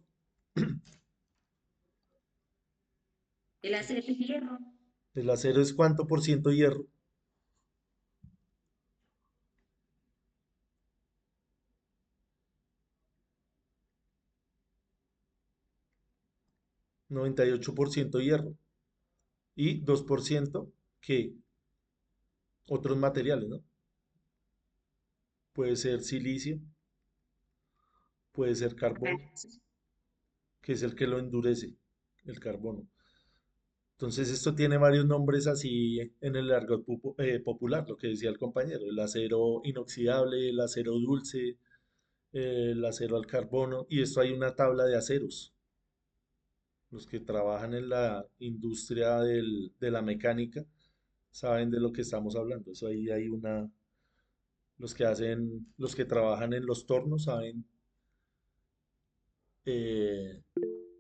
el acero es hierro. El acero es ¿cuánto por ciento hierro? 98% hierro. Y 2% que otros materiales, ¿no? Puede ser silicio, puede ser carbono, que es el que lo endurece, el carbono. Entonces esto tiene varios nombres así en el argot popular, lo que decía el compañero, el acero inoxidable, el acero dulce, el acero al carbono, y esto hay una tabla de aceros. Los que trabajan en la industria de la mecánica saben de lo que estamos hablando. Eso ahí hay los que trabajan en los tornos saben eh,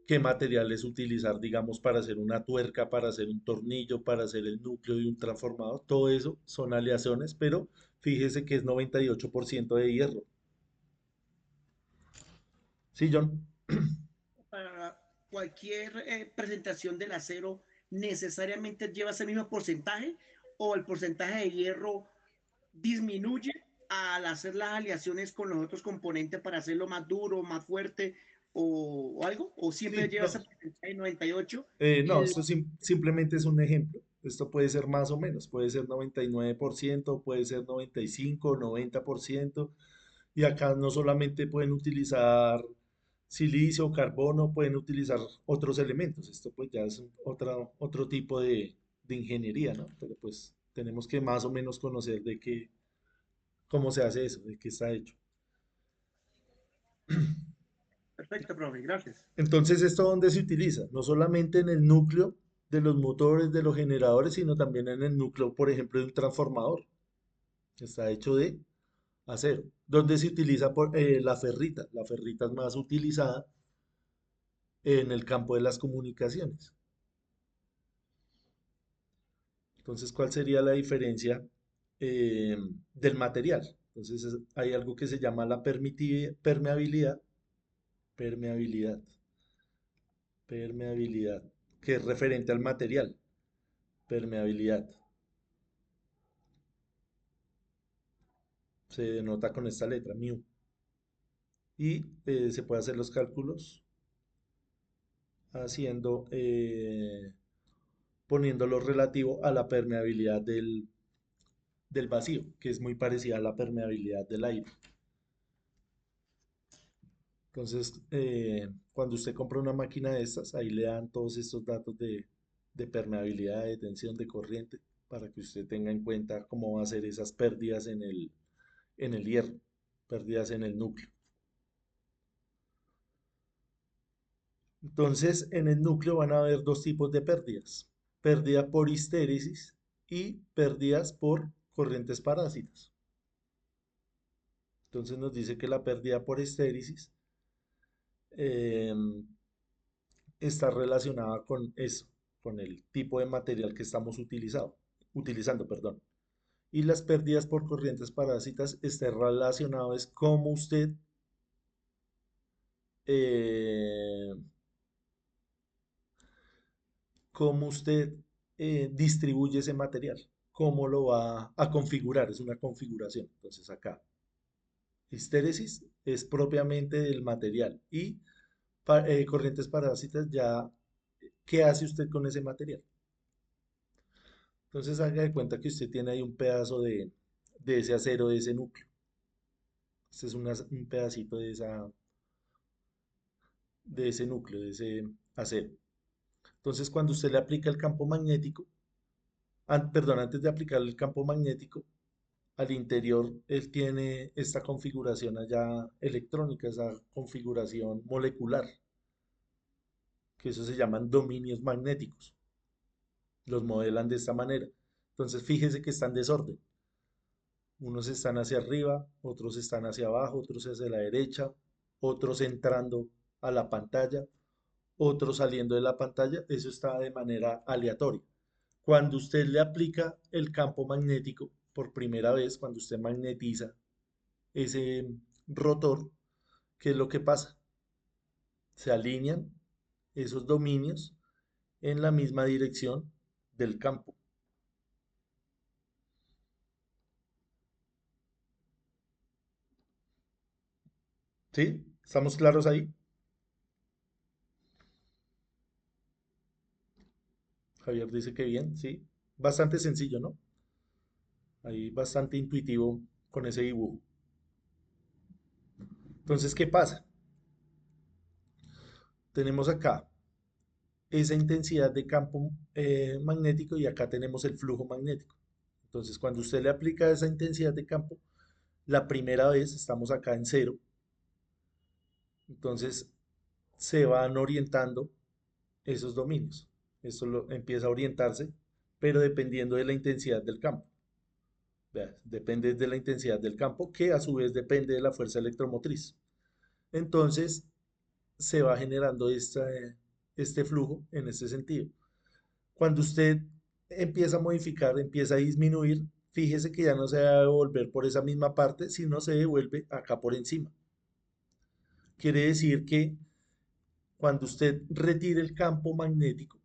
qué materiales utilizar, digamos, para hacer una tuerca, para hacer un tornillo, para hacer el núcleo de un transformador. Todo eso son aleaciones, pero fíjese que es 98% de hierro. ¿Sí, John? Para cualquier presentación del acero, ¿necesariamente lleva ese mismo porcentaje o el porcentaje de hierro disminuye al hacer las aleaciones con los otros componentes para hacerlo más duro, más fuerte o algo? ¿O siempre Sí, lleva no. ese porcentaje de 98? No, esto simplemente es un ejemplo. Esto puede ser más o menos, puede ser 99%, puede ser 95, 90%. Y acá no solamente pueden utilizar silicio, carbono, pueden utilizar otros elementos. Esto pues ya es otro tipo de ingeniería, ¿no? Pero pues tenemos que más o menos conocer cómo se hace eso, de qué está hecho. Perfecto, profe, gracias. Entonces, ¿esto dónde se utiliza? No solamente en el núcleo de los motores, de los generadores, sino también en el núcleo, por ejemplo, de un transformador. Está hecho de acero, donde se utiliza la ferrita. La ferrita es más utilizada en el campo de las comunicaciones. Entonces, ¿cuál sería la diferencia del material? Entonces, hay algo que se llama la permeabilidad, permeabilidad, permeabilidad, que es referente al material, permeabilidad. Se denota con esta letra, mu. Y se puede hacer los cálculos haciendo, poniendo lo relativo a la permeabilidad del vacío, que es muy parecida a la permeabilidad del aire. Entonces, cuando usted compra una máquina de estas, ahí le dan todos estos datos de permeabilidad, de tensión, de corriente, para que usted tenga en cuenta cómo va a ser esas pérdidas en el hierro, pérdidas en el núcleo. Entonces, en el núcleo van a haber dos tipos de pérdidas: pérdida por histéresis y pérdidas por corrientes parásitas. Entonces nos dice que la pérdida por histéresis está relacionada con eso, con el tipo de material que estamos utilizando, perdón. Y las pérdidas por corrientes parásitas está relacionado es eh, cómo usted distribuye ese material, cómo lo va a configurar, es una configuración. Entonces acá, histéresis es propiamente del material y corrientes parásitas ya, ¿qué hace usted con ese material? Entonces haga de cuenta que usted tiene ahí un pedazo de ese acero, de ese núcleo. Este es un pedacito de ese núcleo, de ese acero. Entonces cuando usted le aplica el campo magnético, perdón, antes de aplicarle el campo magnético, al interior él tiene esta configuración allá electrónica, esa configuración molecular, que eso se llaman dominios magnéticos. Los modelan de esta manera. Entonces fíjese que está en desorden. Unos están hacia arriba, otros están hacia abajo, otros hacia la derecha, otros entrando a la pantalla, otros saliendo de la pantalla. Eso está de manera aleatoria. Cuando usted le aplica el campo magnético por primera vez, cuando usted magnetiza ese rotor, ¿qué es lo que pasa? Se alinean esos dominios en la misma dirección del campo. ¿Sí? ¿Estamos claros ahí? Javier dice que bien, sí. Bastante sencillo, ¿no? Ahí bastante intuitivo con ese dibujo. Entonces, ¿qué pasa? Tenemos acá esa intensidad de campo magnético y acá tenemos el flujo magnético. Entonces, cuando usted le aplica esa intensidad de campo, la primera vez estamos acá en cero. Entonces, se van orientando esos dominios. Esto empieza a orientarse, pero dependiendo de la intensidad del campo. Vea, depende de la intensidad del campo, que a su vez depende de la fuerza electromotriz. Entonces, se va generando este flujo en este sentido. Cuando usted empieza a modificar, empieza a disminuir, fíjese que ya no se va a devolver por esa misma parte, sino se devuelve acá por encima. Quiere decir que cuando usted retire el campo magnético,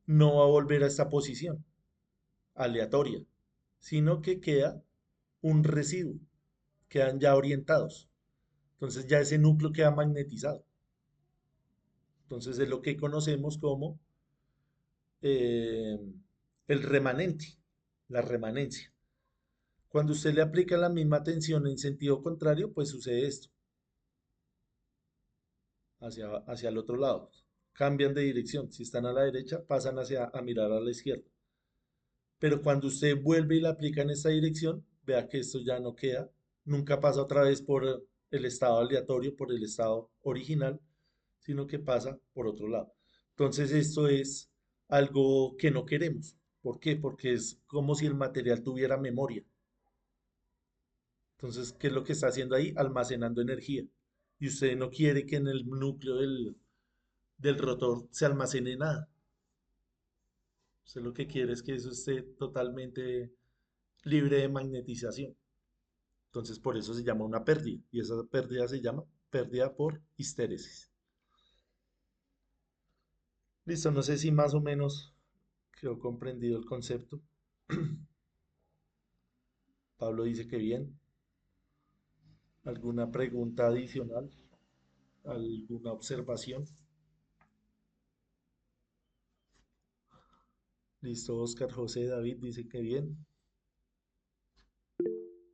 no va a volver a esta posición aleatoria, sino que queda un residuo, quedan ya orientados. Entonces ya ese núcleo queda magnetizado. Entonces es lo que conocemos como eh, el remanente, la remanencia. Cuando usted le aplica la misma tensión en sentido contrario, pues sucede esto, hacia el otro lado. Cambian de dirección. Si están a la derecha, pasan a mirar a la izquierda. Pero cuando usted vuelve y la aplica en esta dirección, vea que esto ya no queda, nunca pasa otra vez por el estado aleatorio, por el estado original, sino que pasa por otro lado. Entonces esto es algo que no queremos. ¿Por qué? Porque es como si el material tuviera memoria. Entonces, ¿qué es lo que está haciendo ahí? Almacenando energía. Y usted no quiere que en el núcleo del rotor se almacene nada. Usted lo que quiere es que eso esté totalmente libre de magnetización. Entonces, por eso se llama una pérdida. Y esa pérdida se llama pérdida por histéresis. Listo, no sé si más o menos quedó comprendido el concepto. Pablo dice que bien. ¿Alguna pregunta adicional? ¿Alguna observación? Listo, Oscar José David dice que bien.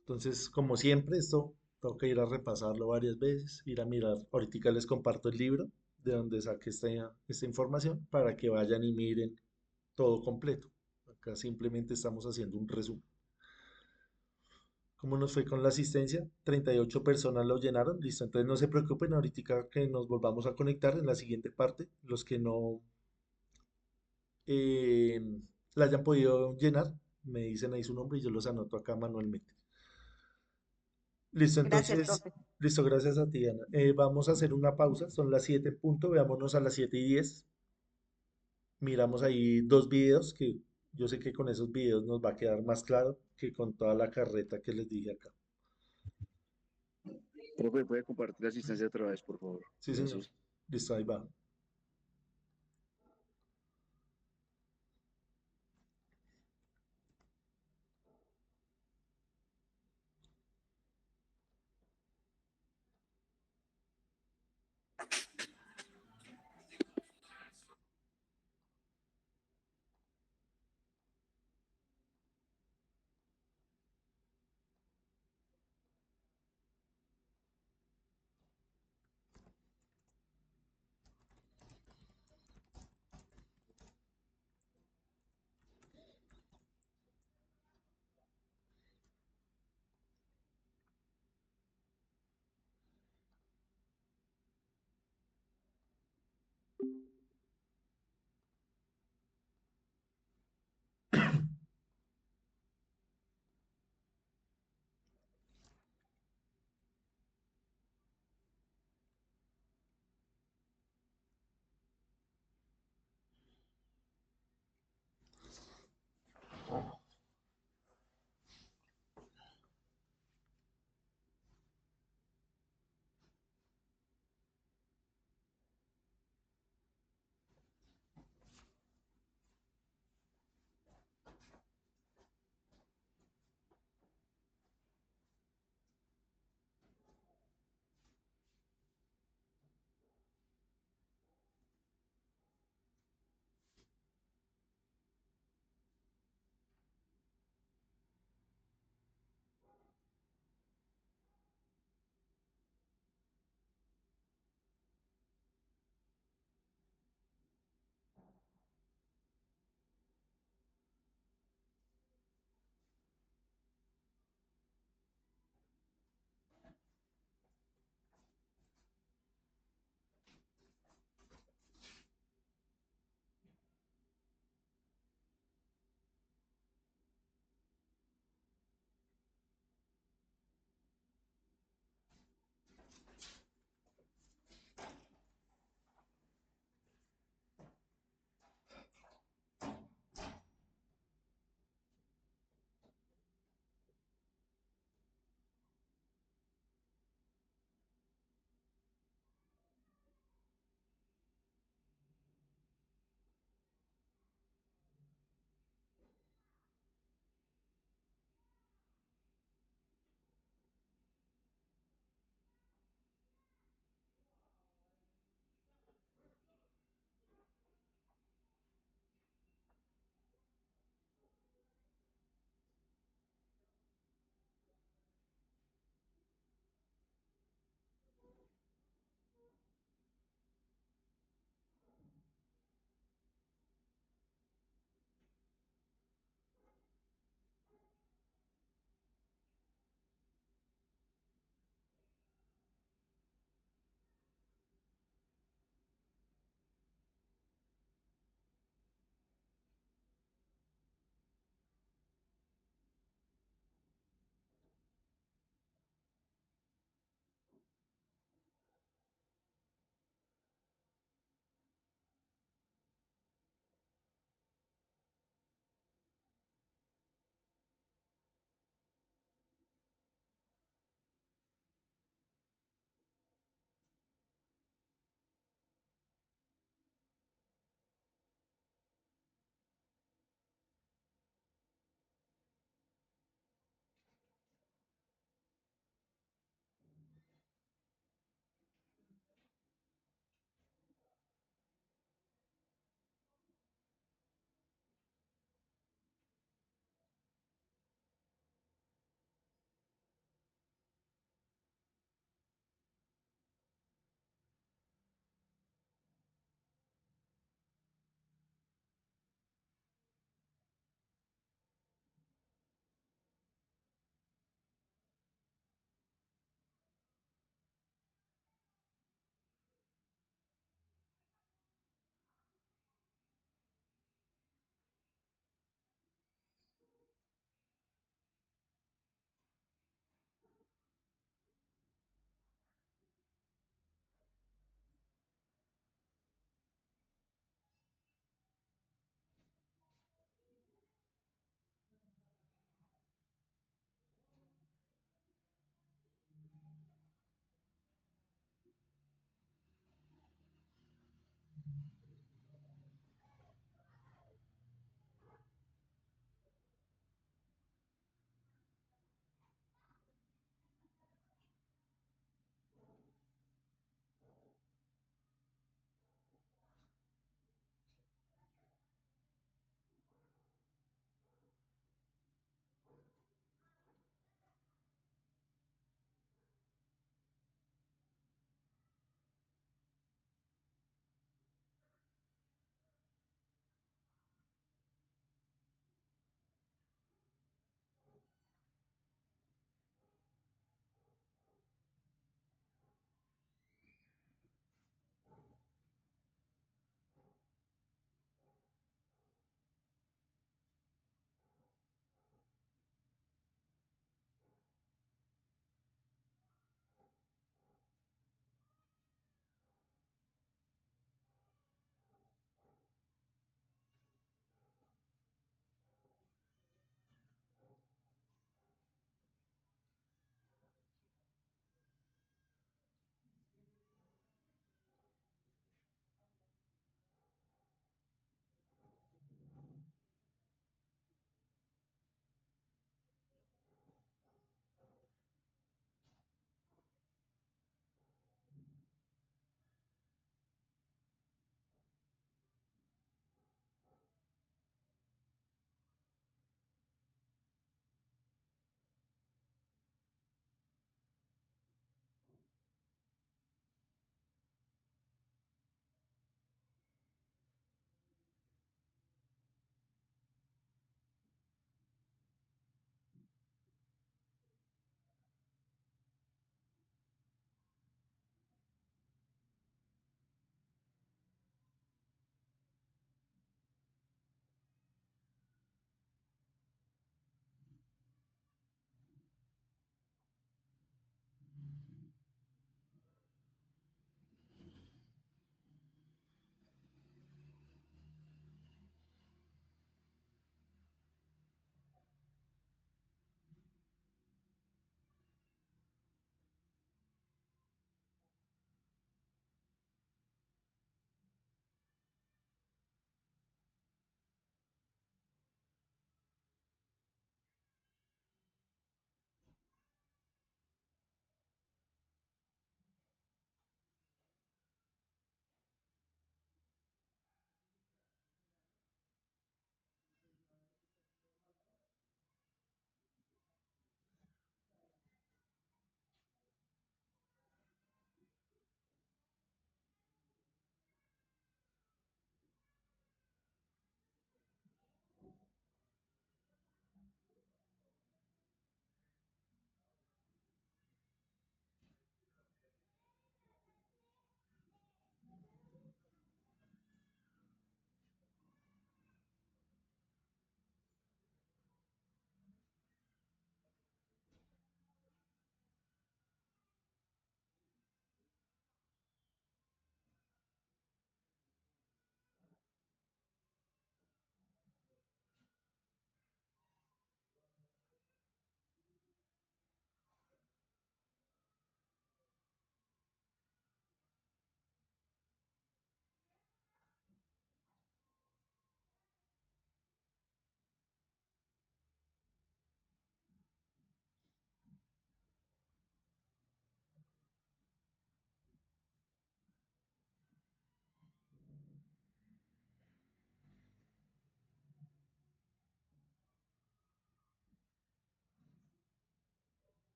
Entonces, como siempre, esto tengo que ir a repasarlo varias veces, ir a mirar. Ahorita les comparto el libro de donde saqué esta información para que vayan y miren todo completo. Acá simplemente estamos haciendo un resumen. ¿Cómo nos fue con la asistencia? 38 personas lo llenaron. Listo, entonces no se preocupen ahorita que nos volvamos a conectar en la siguiente parte. Los que no eh, la hayan podido llenar, me dicen ahí su nombre y yo los anoto acá manualmente. Listo, Gracias, entonces, profe. listo, gracias a ti, Ana. Vamos a hacer una pausa, son las 7 en punto, veámonos a las 7:10. Miramos ahí dos videos que yo sé que con esos videos nos va a quedar más claro que con toda la carreta que les dije acá. Profe, ¿puede compartir la asistencia otra vez, por favor? Sí, señor. Gracias. Listo, ahí va.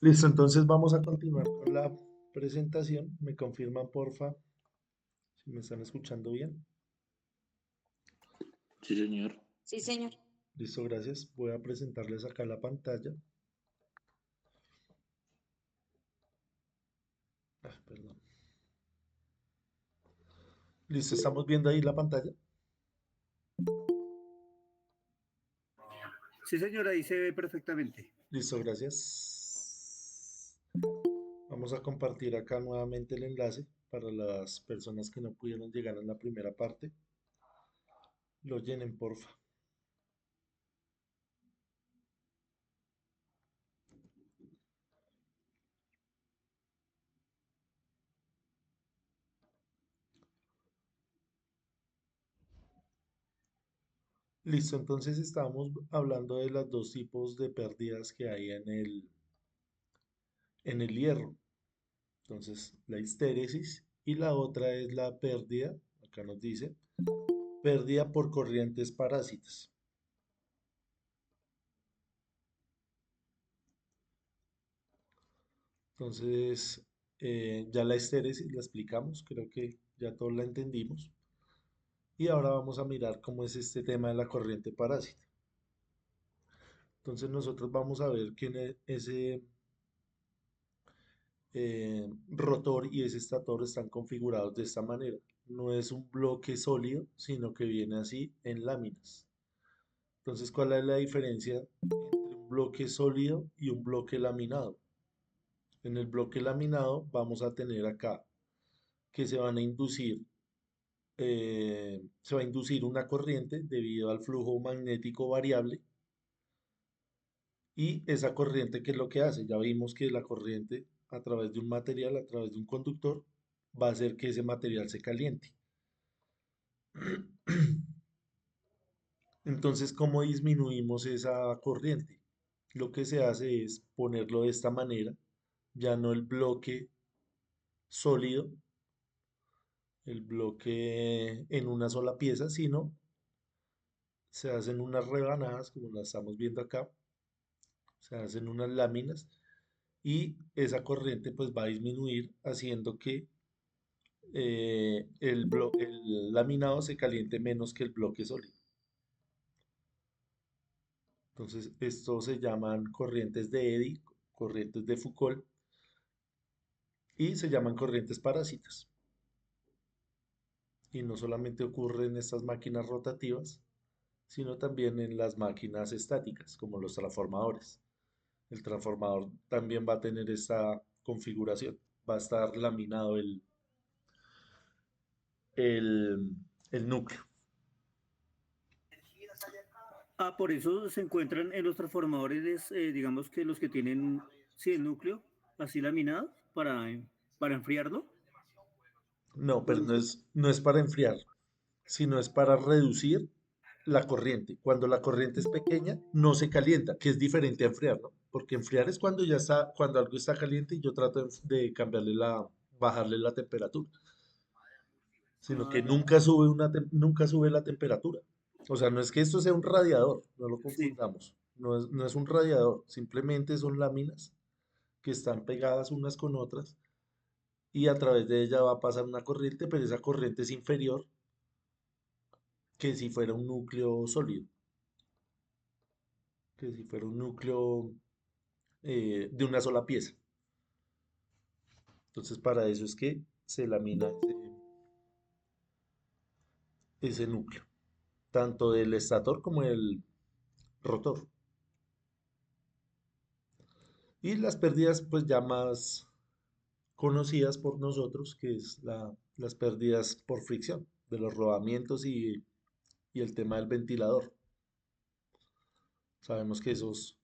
Listo, entonces vamos a continuar con la presentación. Me confirman, porfa, si me están escuchando bien. Sí, señor. Sí, señor. Listo, gracias. Voy a presentarles acá la pantalla. Perdón. Listo, ¿estamos viendo ahí la pantalla? Sí, señora, ahí se ve perfectamente. Listo, gracias. Vamos a compartir acá nuevamente el enlace para las personas que no pudieron llegar en la primera parte. Lo llenen, porfa. Listo, entonces estábamos hablando de los dos tipos de pérdidas que hay en el hierro. Entonces, la histéresis y la otra es la pérdida, acá nos dice, pérdida por corrientes parásitas. Entonces, ya la histéresis la explicamos, creo que ya todos la entendimos. Y ahora vamos a mirar cómo es este tema de la corriente parásita. Entonces nosotros vamos a ver que ese rotor y ese estator están configurados de esta manera. No es un bloque sólido, sino que viene así en láminas. Entonces, ¿cuál es la diferencia entre un bloque sólido y un bloque laminado? En el bloque laminado vamos a tener acá que se va a inducir una corriente debido al flujo magnético variable. Y esa corriente, ¿qué es lo que hace? Ya vimos que la corriente a través de un material, a través de un conductor, va a hacer que ese material se caliente. Entonces, ¿cómo disminuimos esa corriente? Lo que se hace es ponerlo de esta manera, ya no el bloque sólido, el bloque en una sola pieza, sino se hacen unas rebanadas, como las estamos viendo acá, se hacen unas láminas y esa corriente pues va a disminuir haciendo que el laminado se caliente menos que el bloque sólido. Entonces, estos se llaman corrientes de Eddy, corrientes de Foucault y se llaman corrientes parásitas. Y no solamente ocurre en estas máquinas rotativas, sino también en las máquinas estáticas, como los transformadores. El transformador también va a tener esta configuración, va a estar laminado el, el núcleo. Ah, por eso se encuentran en los transformadores, digamos que los que tienen, sí, el núcleo así laminado para enfriarlo. No, pero Bueno, no es para enfriar, sino es para reducir la corriente. Cuando la corriente es pequeña, no se calienta, que es diferente a enfriar, ¿no? Porque enfriar es cuando ya está, cuando algo está caliente y yo trato de bajarle la temperatura, sino que ah, nunca sube la temperatura. O sea, no es que esto sea un radiador, no lo sí. confundamos. No es un radiador, simplemente son láminas que están pegadas unas con otras y a través de ella va a pasar una corriente, pero esa corriente es inferior que si fuera un núcleo sólido, que si fuera un núcleo de una sola pieza. Entonces, para eso es que se lamina ese núcleo, tanto del estator como el rotor. Y las pérdidas, pues ya más conocidas por nosotros, que es las pérdidas por fricción, de los rodamientos y el tema del ventilador. Sabemos que esos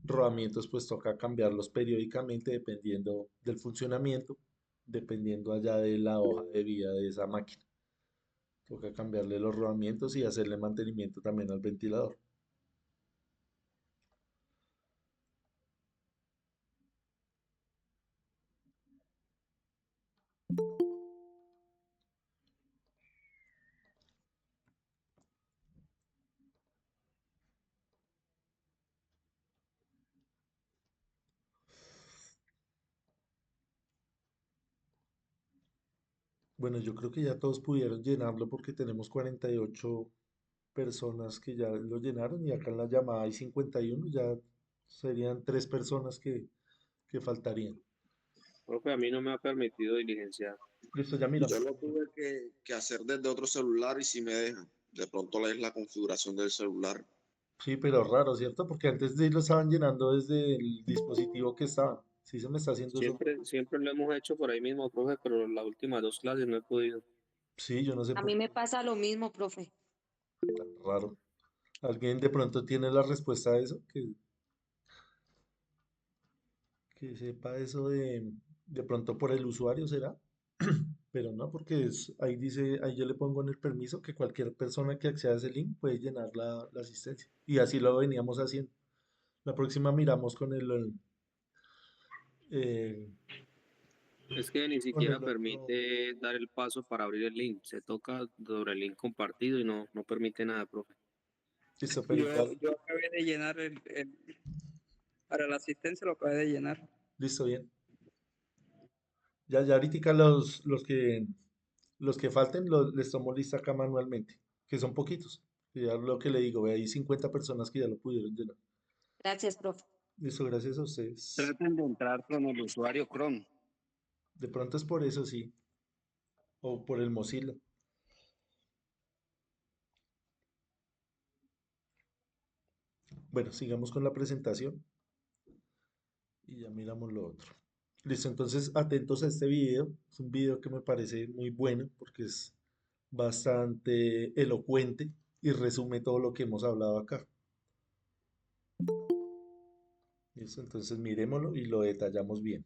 rodamientos pues toca cambiarlos periódicamente dependiendo del funcionamiento, dependiendo allá de la hoja de vida de esa máquina. Toca cambiarle los rodamientos y hacerle mantenimiento también al ventilador. Bueno, yo creo que ya todos pudieron llenarlo porque tenemos 48 personas que ya lo llenaron y acá en la llamada hay 51, ya serían 3 personas que faltarían. Profe, a mí no me ha permitido diligenciar. Listo, ya mira. Yo lo tuve que hacer desde otro celular y si me deja. De pronto es la configuración del celular. Sí, pero raro, ¿cierto? Porque antes de lo estaban llenando desde el dispositivo que estaba. Sí se me está haciendo eso. Siempre lo hemos hecho por ahí mismo, profe, pero las últimas 2 clases no he podido. Sí, yo no sé A por mí qué me pasa lo mismo, profe. tan raro. ¿Alguien de pronto tiene la respuesta a eso? Que sepa eso de pronto por el usuario será. Pero no, porque ahí dice, ahí yo le pongo en el permiso que cualquier persona que acceda a ese link puede llenar la asistencia. Y así lo veníamos haciendo. La próxima miramos eh, Es que ni con siquiera el otro. permite dar el paso para abrir el link. Se toca sobre el link compartido y no permite nada, profe. Listo, pero igual. Yo acabé de llenar para la asistencia, lo acabé de llenar. Listo, bien. Ya ahorita los que falten les tomo lista acá manualmente, que son poquitos. Que ya lo que le digo, ve, hay 50 personas que ya lo pudieron llenar. Gracias, profe. Listo, gracias a ustedes. Traten de entrar con el usuario Chrome. De pronto es por eso, sí. O por el Mozilla. Bueno, sigamos con la presentación y ya miramos lo otro. Listo, entonces atentos a este video. Es un video que me parece muy bueno porque es bastante elocuente y resume todo lo que hemos hablado acá. Listo, entonces miremoslo y lo detallamos bien.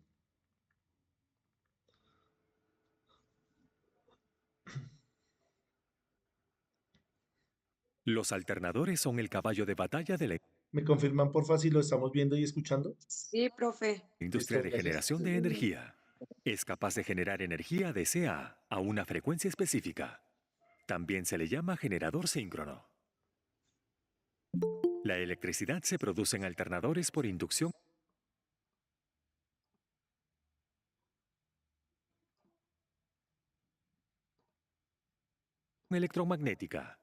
Los alternadores son el caballo de batalla de la ¿Me confirman porfa si lo estamos viendo y escuchando? Sí, profe. industria de Listo, gracias. generación de energía. Es capaz de generar energía DCA a una frecuencia específica. También se le llama generador síncrono. La electricidad se produce en alternadores por inducción electromagnética.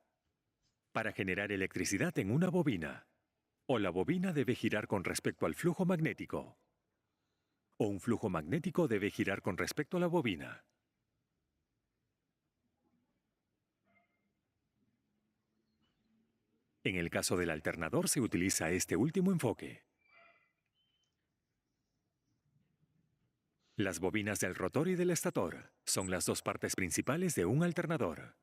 Para generar electricidad en una bobina, o la bobina debe girar con respecto al flujo magnético, o un flujo magnético debe girar con respecto a la bobina. En el caso del alternador se utiliza este último enfoque. Las bobinas del rotor y del estator son las dos partes principales de un alternador.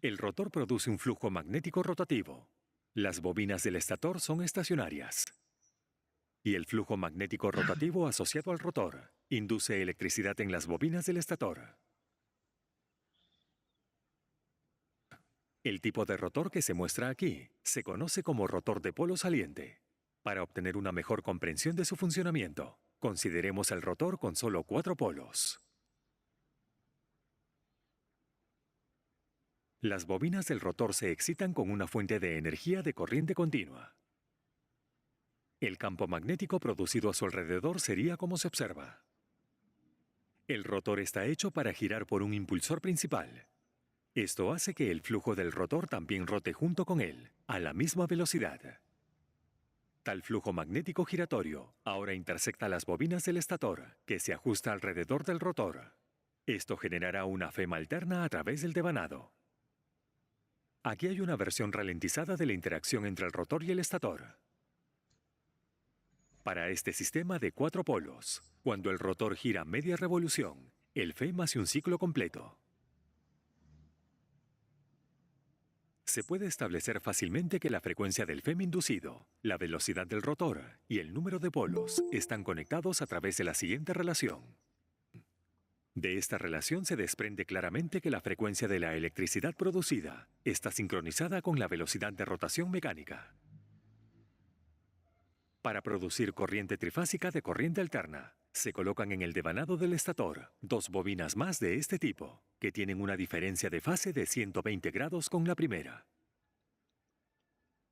El rotor produce un flujo magnético rotativo. Las bobinas del estator son estacionarias. Y el flujo magnético rotativo asociado al rotor induce electricidad en las bobinas del estator. El tipo de rotor que se muestra aquí se conoce como rotor de polo saliente. Para obtener una mejor comprensión de su funcionamiento, consideremos el rotor con solo 4 polos. Las bobinas del rotor se excitan con una fuente de energía de corriente continua. El campo magnético producido a su alrededor sería como se observa. El rotor está hecho para girar por un impulsor principal. Esto hace que el flujo del rotor también rote junto con él, a la misma velocidad. Tal flujo magnético giratorio ahora intersecta las bobinas del estator, que se ajusta alrededor del rotor. Esto generará una fema alterna a través del devanado. Aquí hay una versión ralentizada de la interacción entre el rotor y el estator. Para este sistema de 4 polos, cuando el rotor gira media revolución, el FEM hace un ciclo completo. Se puede establecer fácilmente que la frecuencia del FEM inducido, la velocidad del rotor y el número de polos están conectados a través de la siguiente relación. De esta relación se desprende claramente que la frecuencia de la electricidad producida está sincronizada con la velocidad de rotación mecánica. Para producir corriente trifásica de corriente alterna, se colocan en el devanado del estator 2 bobinas más de este tipo, que tienen una diferencia de fase de 120 grados con la primera.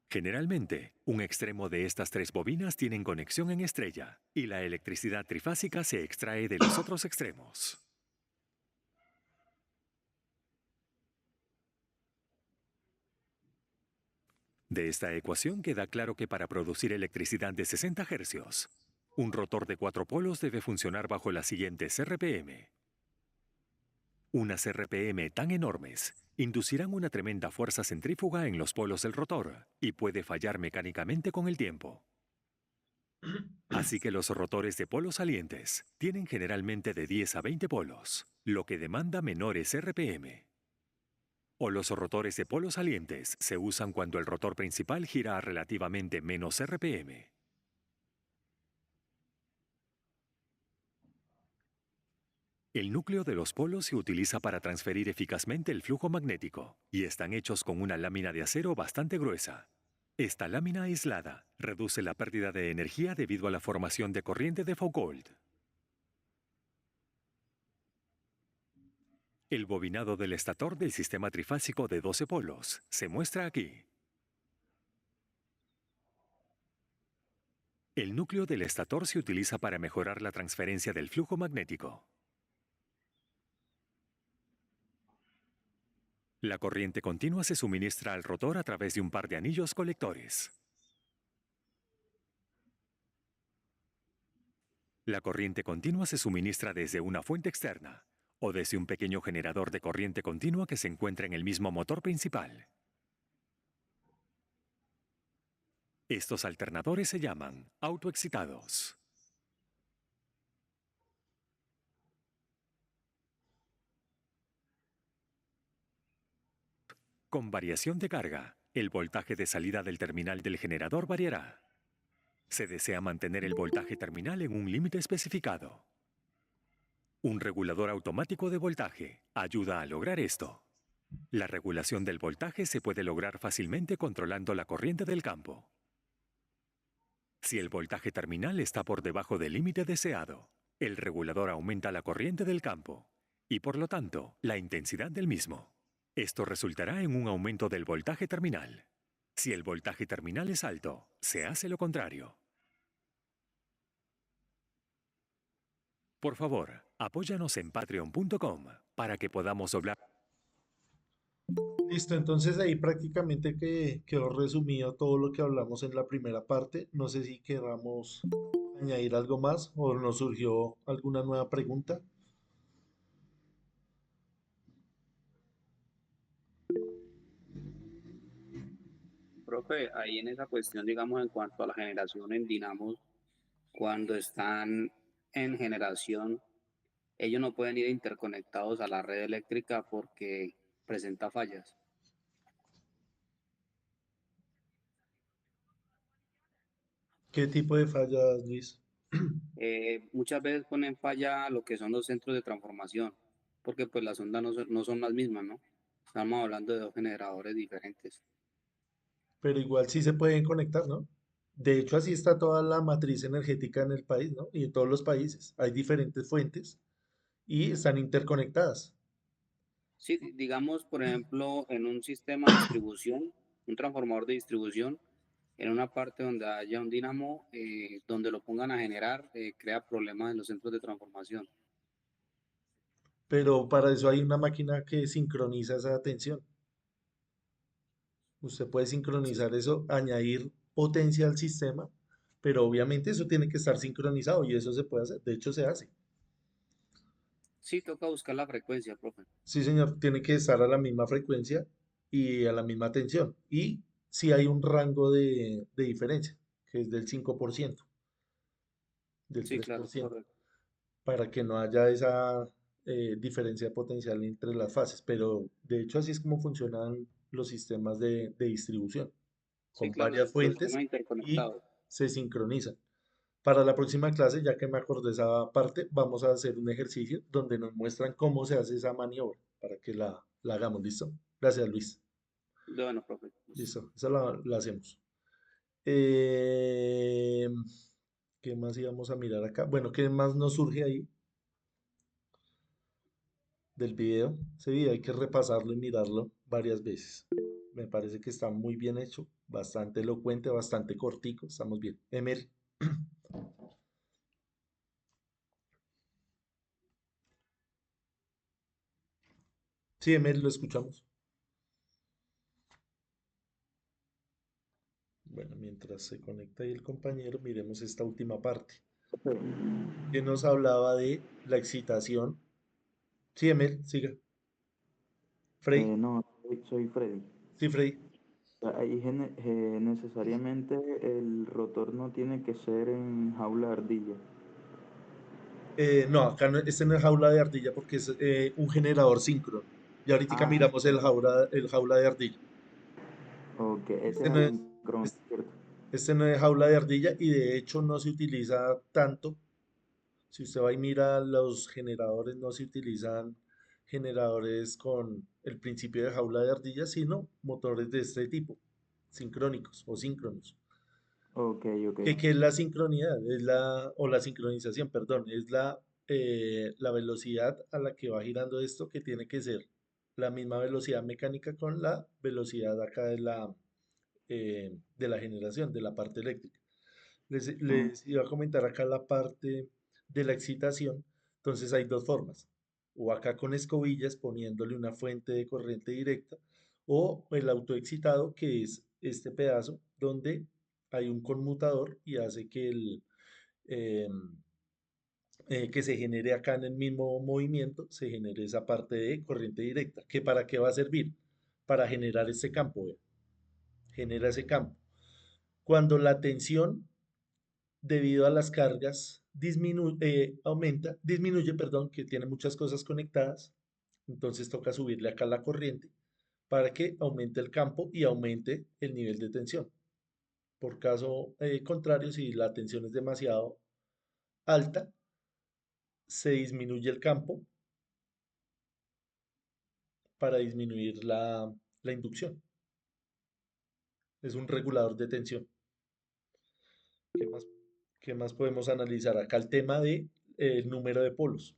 Generalmente, un extremo de estas 3 bobinas tienen conexión en estrella, y la electricidad trifásica se extrae de los otros extremos. De esta ecuación queda claro que para producir electricidad de 60 Hz, un rotor de 4 polos debe funcionar bajo las siguientes RPM. Unas RPM tan enormes inducirán una tremenda fuerza centrífuga en los polos del rotor y puede fallar mecánicamente con el tiempo. Así que los rotores de polos salientes tienen generalmente de 10 a 20 polos, lo que demanda menores RPM. O los rotores de polos salientes se usan cuando el rotor principal gira a relativamente menos RPM. El núcleo de los polos se utiliza para transferir eficazmente el flujo magnético y están hechos con una lámina de acero bastante gruesa. Esta lámina aislada reduce la pérdida de energía debido a la formación de corriente de Foucault. El bobinado del estator del sistema trifásico de 12 polos se muestra aquí. El núcleo del estator se utiliza para mejorar la transferencia del flujo magnético. La corriente continua se suministra al rotor a través de un par de anillos colectores. La corriente continua se suministra desde una fuente externa o desde un pequeño generador de corriente continua que se encuentra en el mismo motor principal. Estos alternadores se llaman autoexcitados. Con variación de carga, el voltaje de salida del terminal del generador variará. Se desea mantener el voltaje terminal en un límite especificado. Un regulador automático de voltaje ayuda a lograr esto. La regulación del voltaje se puede lograr fácilmente controlando la corriente del campo. Si el voltaje terminal está por debajo del límite deseado, el regulador aumenta la corriente del campo y, por lo tanto, la intensidad del mismo. Esto resultará en un aumento del voltaje terminal. Si el voltaje terminal es alto, se hace lo contrario. Por favor, apóyanos en patreon.com para que podamos doblar. Listo, entonces ahí prácticamente quedó resumido todo lo que hablamos en la primera parte. No sé si queramos añadir algo más o nos surgió alguna nueva pregunta. Profe, ahí en esa cuestión, digamos, en cuanto a la generación en dinamos, cuando están en generación, ellos no pueden ir interconectados a la red eléctrica porque presenta fallas. ¿Qué tipo de fallas, Luis? Muchas veces ponen falla lo que son los centros de transformación, porque pues las ondas no son las mismas, ¿no? Estamos hablando de 2 generadores diferentes. Pero igual sí se pueden conectar, ¿no? De hecho, así está toda la matriz energética en el país, ¿no? Y en todos los países. Hay diferentes fuentes y están interconectadas. Sí, digamos, por ejemplo, en un sistema de distribución, un transformador de distribución, en una parte donde haya un dínamo, donde lo pongan a generar, crea problemas en los centros de transformación. Pero para eso hay una máquina que sincroniza esa tensión. Usted puede sincronizar eso, añadir potencia al sistema pero obviamente eso tiene que estar sincronizado y eso se puede hacer, de hecho se hace. Sí, toca buscar la frecuencia, profe. Sí, señor, tiene que estar a la misma frecuencia y a la misma tensión. Y si hay un rango de diferencia, que es del 5%, del Sí, tres por claro, ciento, correcto. para que no haya esa diferencia potencial entre las fases. Pero de hecho así es como funcionan los sistemas de distribución, Sí, con claro, varias los fuentes sistemas y interconectados. se sincronizan. Para la próxima clase, ya que me acordé de esa parte, vamos a hacer un ejercicio donde nos muestran cómo se hace esa maniobra para que la hagamos. ¿Listo? Gracias, Luis. Bueno, profe. Listo, esa la hacemos. Eh, ¿Qué más íbamos a mirar acá? Bueno, ¿qué más nos surge ahí del video? Ese video hay que repasarlo y mirarlo varias veces. Me parece que está muy bien hecho, bastante elocuente, bastante cortico. Estamos bien. Emer. Sí, Emer, lo escuchamos. Bueno, mientras se conecta ahí el compañero, miremos esta última parte, que nos hablaba de la excitación. Sí, Emel, siga. Frey, No, soy Freddy. sí, Frey. Ahí necesariamente el rotor no tiene que ser en jaula de ardilla. No, acá este no es jaula de ardilla porque es un generador síncrono. Y ahorita Ah, miramos el jaula de ardilla. ok, ese Este es no es, asincrónico, es- ¿cierto? este no es jaula de ardilla y de hecho no se utiliza tanto. Si usted va y mira los generadores, no se utilizan generadores con el principio de jaula de ardilla, sino motores de este tipo, sincrónicos o síncronos. Ok, ok. ¿Qué es la sincronidad? O la sincronización, perdón, es la velocidad a la que va girando esto, que tiene que ser la misma velocidad mecánica con la velocidad acá de la generación, de la parte eléctrica. Les iba a comentar acá la parte de la excitación. Entonces hay dos formas. O acá con escobillas poniéndole una fuente de corriente directa, o el autoexcitado, que es este pedazo donde hay un conmutador y hace em, que se genere acá en el mismo movimiento, se genere esa parte de corriente directa. ¿Que para qué va a servir? Para generar ese campo, vea. Genera ese campo. Cuando la tensión debido a las cargas disminuye, perdón, que tiene muchas cosas conectadas, entonces toca subirle acá la corriente para que aumente el campo y aumente el nivel de tensión. Por caso contrario, si la tensión es demasiado alta, se disminuye el campo para disminuir la inducción. Es un regulador de tensión. ¿Qué más, qué más podemos analizar? Acá el tema de el número de polos.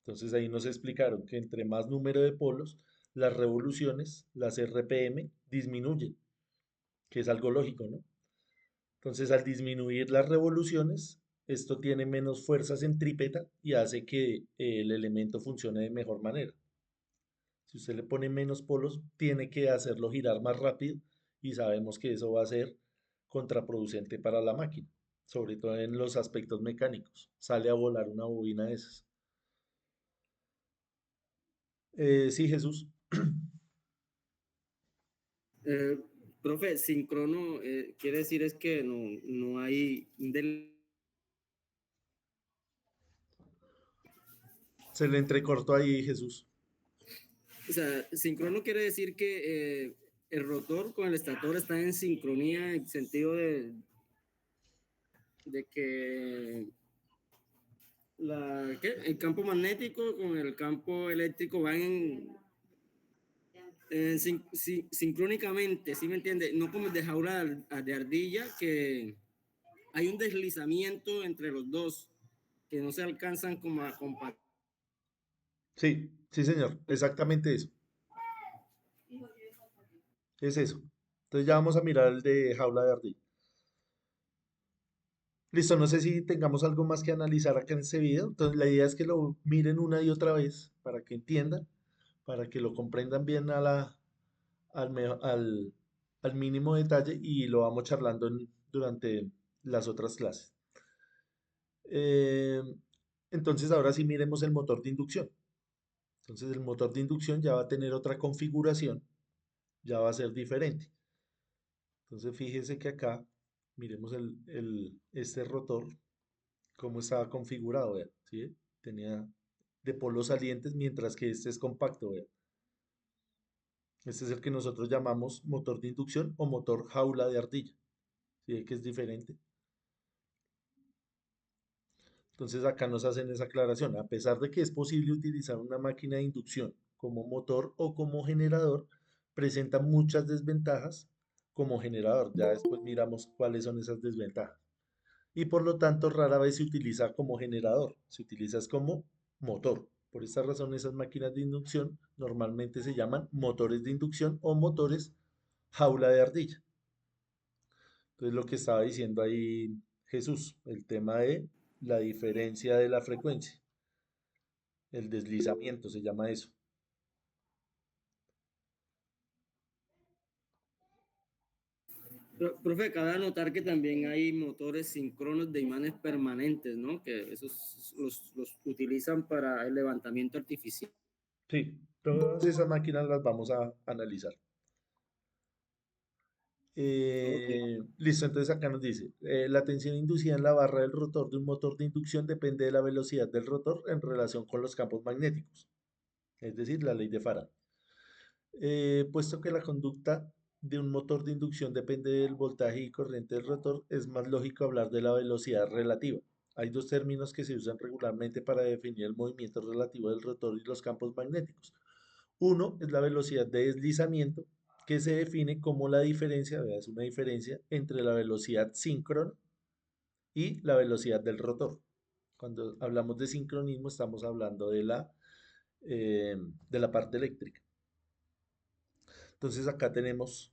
Entonces ahí nos explicaron que entre más número de polos, las revoluciones, las RPM, disminuyen, que es algo lógico, ¿no? Entonces al disminuir las revoluciones, esto tiene menos fuerza centrípeta y hace que el elemento funcione de mejor manera. Si usted le pone menos polos, tiene que hacerlo girar más rápido y sabemos que eso va a ser contraproducente para la máquina, sobre todo en los aspectos mecánicos. Sale a volar una bobina de esas. Sí, Jesús. Eh, Profe, síncrono quiere decir es que no hay Se le entrecortó ahí, Jesús. o sea, síncrono quiere decir que el rotor con el estator está en sincronía en sentido de que el campo magnético con el campo eléctrico van sincrónicamente, ¿sí me entiende? No como el de jaula de ardilla, que hay un deslizamiento entre los dos que no se alcanzan como a compartir. Sí, sí, señor, exactamente eso. Es eso. Entonces ya vamos a mirar el de jaula de ardilla. Listo, no sé si tengamos algo más que analizar acá en este video. Entonces la idea es que lo miren una y otra vez para que entiendan, para que lo comprendan bien al mínimo detalle y lo vamos charlando durante las otras clases. Eh, entonces, ahora sí miremos el motor de inducción. Entonces, el motor de inducción ya va a tener otra configuración, ya va a ser diferente. Entonces, fíjese que acá, miremos este rotor, cómo estaba configurado, vean, ¿sí? Tenía de polos salientes, mientras que este es compacto, vean. Este es el que nosotros llamamos motor de inducción o motor jaula de ardilla. ¿Sí? Que es diferente. Entonces acá nos hacen esa aclaración. A pesar de que es posible utilizar una máquina de inducción como motor o como generador, presenta muchas desventajas como generador. Ya después miramos cuáles son esas desventajas. Y por lo tanto rara vez se utiliza como generador, se utiliza como motor. Por esta razón esas máquinas de inducción normalmente se llaman motores de inducción o motores jaula de ardilla. Entonces lo que estaba diciendo ahí Jesús, el tema de la diferencia de la frecuencia, el deslizamiento se llama eso. Profe, cabe anotar que también hay motores síncronos de imanes permanentes, ¿no? Que esos los utilizan para el levantamiento artificial. Sí, todas esas máquinas las vamos a analizar. Listo, entonces acá nos dice, la tensión inducida en la barra del rotor de un motor de inducción depende de la velocidad del rotor en relación con los campos magnéticos, es decir, la ley de Faraday. Puesto que la conducta de un motor de inducción depende del voltaje y corriente del rotor, es más lógico hablar de la velocidad relativa. Hay dos términos que se usan regularmente para definir el movimiento relativo del rotor y los campos magnéticos. Uno es la velocidad de deslizamiento, que se define como la diferencia, es una diferencia entre la velocidad síncrona y la velocidad del rotor. Cuando hablamos de sincronismo estamos hablando de la parte eléctrica. Entonces acá tenemos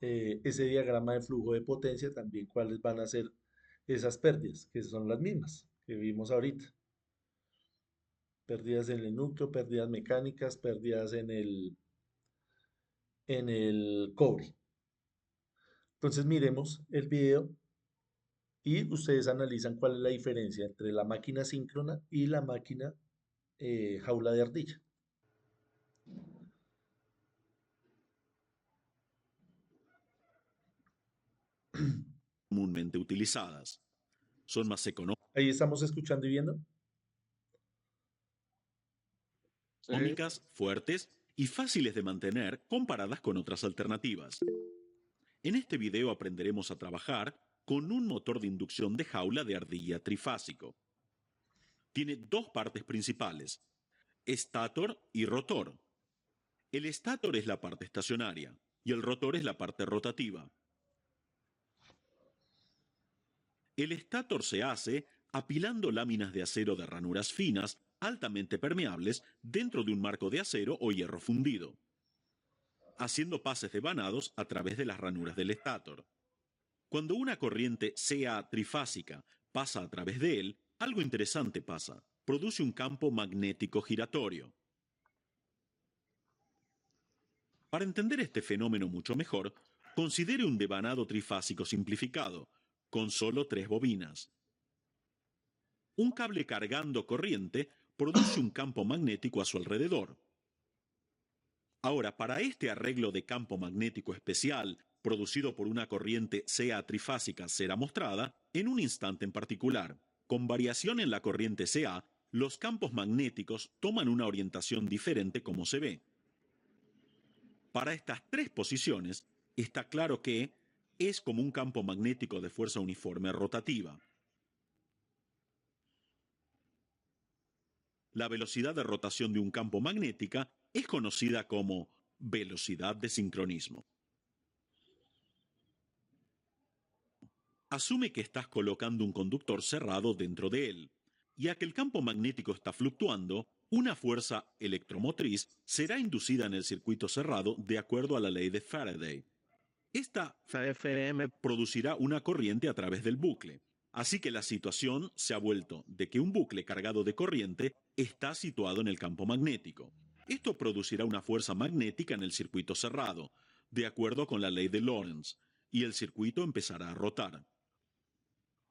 ese diagrama de flujo de potencia, también cuáles van a ser esas pérdidas, que son las mismas que vimos ahorita. Pérdidas en el núcleo, pérdidas mecánicas, pérdidas en el cobre. Entonces miremos el video y ustedes analizan cuál es la diferencia entre la máquina síncrona y la máquina jaula de ardilla. Comúnmente utilizadas. Son más económicas. Ahí estamos escuchando y viendo. Económicas, fuertes y fáciles de mantener comparadas con otras alternativas. En este video aprenderemos a trabajar con un motor de inducción de jaula de ardilla trifásico. Tiene dos partes principales, estator y rotor. El estator es la parte estacionaria y el rotor es la parte rotativa. El estator se hace apilando láminas de acero de ranuras finas altamente permeables dentro de un marco de acero o hierro fundido, haciendo pases de vanados a través de las ranuras del estator. Cuando una corriente sea trifásica pasa a través de él, algo interesante pasa. Produce un campo magnético giratorio. Para entender este fenómeno mucho mejor, considere un devanado trifásico simplificado, con solo 3 bobinas. Un cable cargando corriente produce un campo magnético a su alrededor. Ahora, para este arreglo de campo magnético especial, producido por una corriente sea trifásica, será mostrada en un instante en particular. Con variación en la corriente CA, los campos magnéticos toman una orientación diferente como se ve. Para estas 3 posiciones, está claro que es como un campo magnético de fuerza uniforme rotativa. La velocidad de rotación de un campo magnética es conocida como velocidad de sincronismo. Asume que estás colocando un conductor cerrado dentro de él. Ya que el campo magnético está fluctuando, una fuerza electromotriz será inducida en el circuito cerrado de acuerdo a la ley de Faraday. Esta FM producirá una corriente a través del bucle. Así que la situación se ha vuelto de que un bucle cargado de corriente está situado en el campo magnético. Esto producirá una fuerza magnética en el circuito cerrado, de acuerdo con la ley de Lorentz, y el circuito empezará a rotar.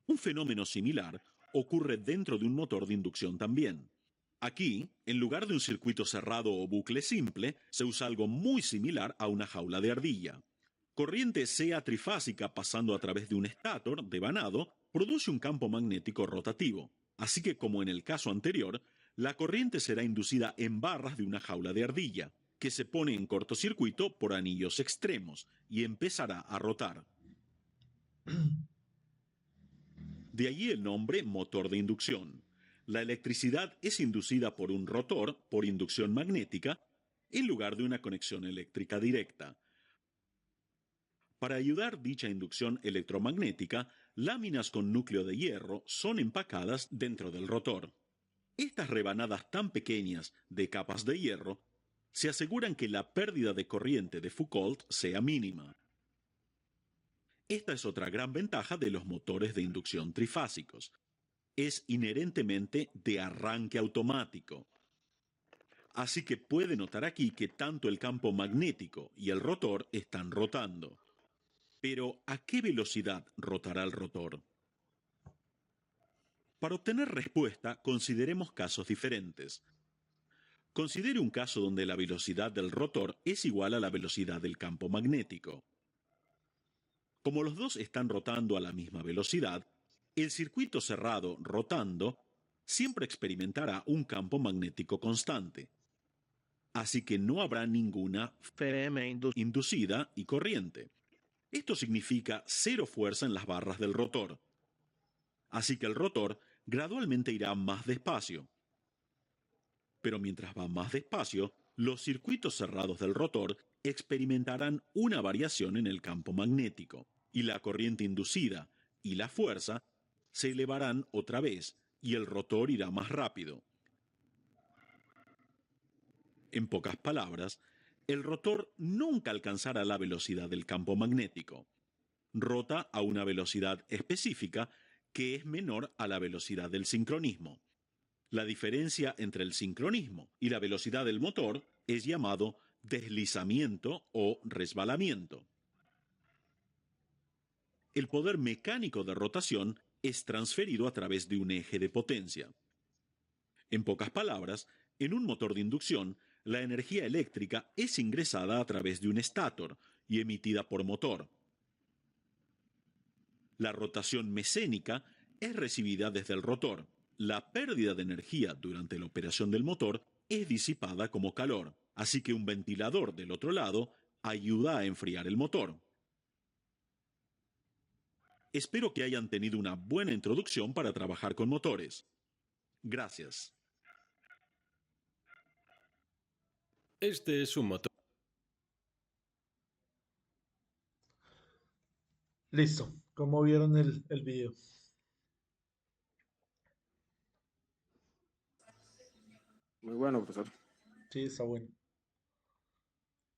Un fenómeno similar ocurre dentro de un motor de inducción también. Aquí, en lugar de un circuito cerrado o bucle simple, se usa algo muy similar a una jaula de ardilla. Corriente sea trifásica pasando a través de un estátor devanado produce un campo magnético rotativo. Así que, como en el caso anterior, la corriente será inducida en barras de una jaula de ardilla, que se pone en cortocircuito por anillos extremos y empezará a rotar. De allí el nombre motor de inducción. La electricidad es inducida por un rotor por inducción magnética en lugar de una conexión eléctrica directa. Para ayudar dicha inducción electromagnética, láminas con núcleo de hierro son empacadas dentro del rotor. Estas rebanadas tan pequeñas de capas de hierro se aseguran que la pérdida de corriente de Foucault sea mínima. Esta es otra gran ventaja de los motores de inducción trifásicos. Es inherentemente de arranque automático. Así que puede notar aquí que tanto el campo magnético y el rotor están rotando. Pero, ¿a qué velocidad rotará el rotor? Para obtener respuesta, consideremos casos diferentes. Considere un caso donde la velocidad del rotor es igual a la velocidad del campo magnético. Como los dos están rotando a la misma velocidad, el circuito cerrado rotando siempre experimentará un campo magnético constante. Así que no habrá ninguna FM inducida y corriente. Esto significa cero fuerza en las barras del rotor. Así que el rotor gradualmente irá más despacio. Pero mientras va más despacio, los circuitos cerrados del rotor experimentarán una variación en el campo magnético, y la corriente inducida y la fuerza se elevarán otra vez, y el rotor irá más rápido. En pocas palabras, el rotor nunca alcanzará la velocidad del campo magnético. Rota a una velocidad específica que es menor a la velocidad del sincronismo. La diferencia entre el sincronismo y la velocidad del motor es llamado deslizamiento o resbalamiento. El poder mecánico de rotación es transferido a través de un eje de potencia. En pocas palabras, en un motor de inducción, la energía eléctrica es ingresada a través de un estátor y emitida por motor. La rotación mecánica es recibida desde el rotor. La pérdida de energía durante la operación del motor es disipada como calor, así que un ventilador del otro lado ayuda a enfriar el motor. Espero que hayan tenido una buena introducción para trabajar con motores. Gracias. Este es un motor. Listo. ¿Cómo vieron el video? Muy bueno, profesor. Sí, está bueno.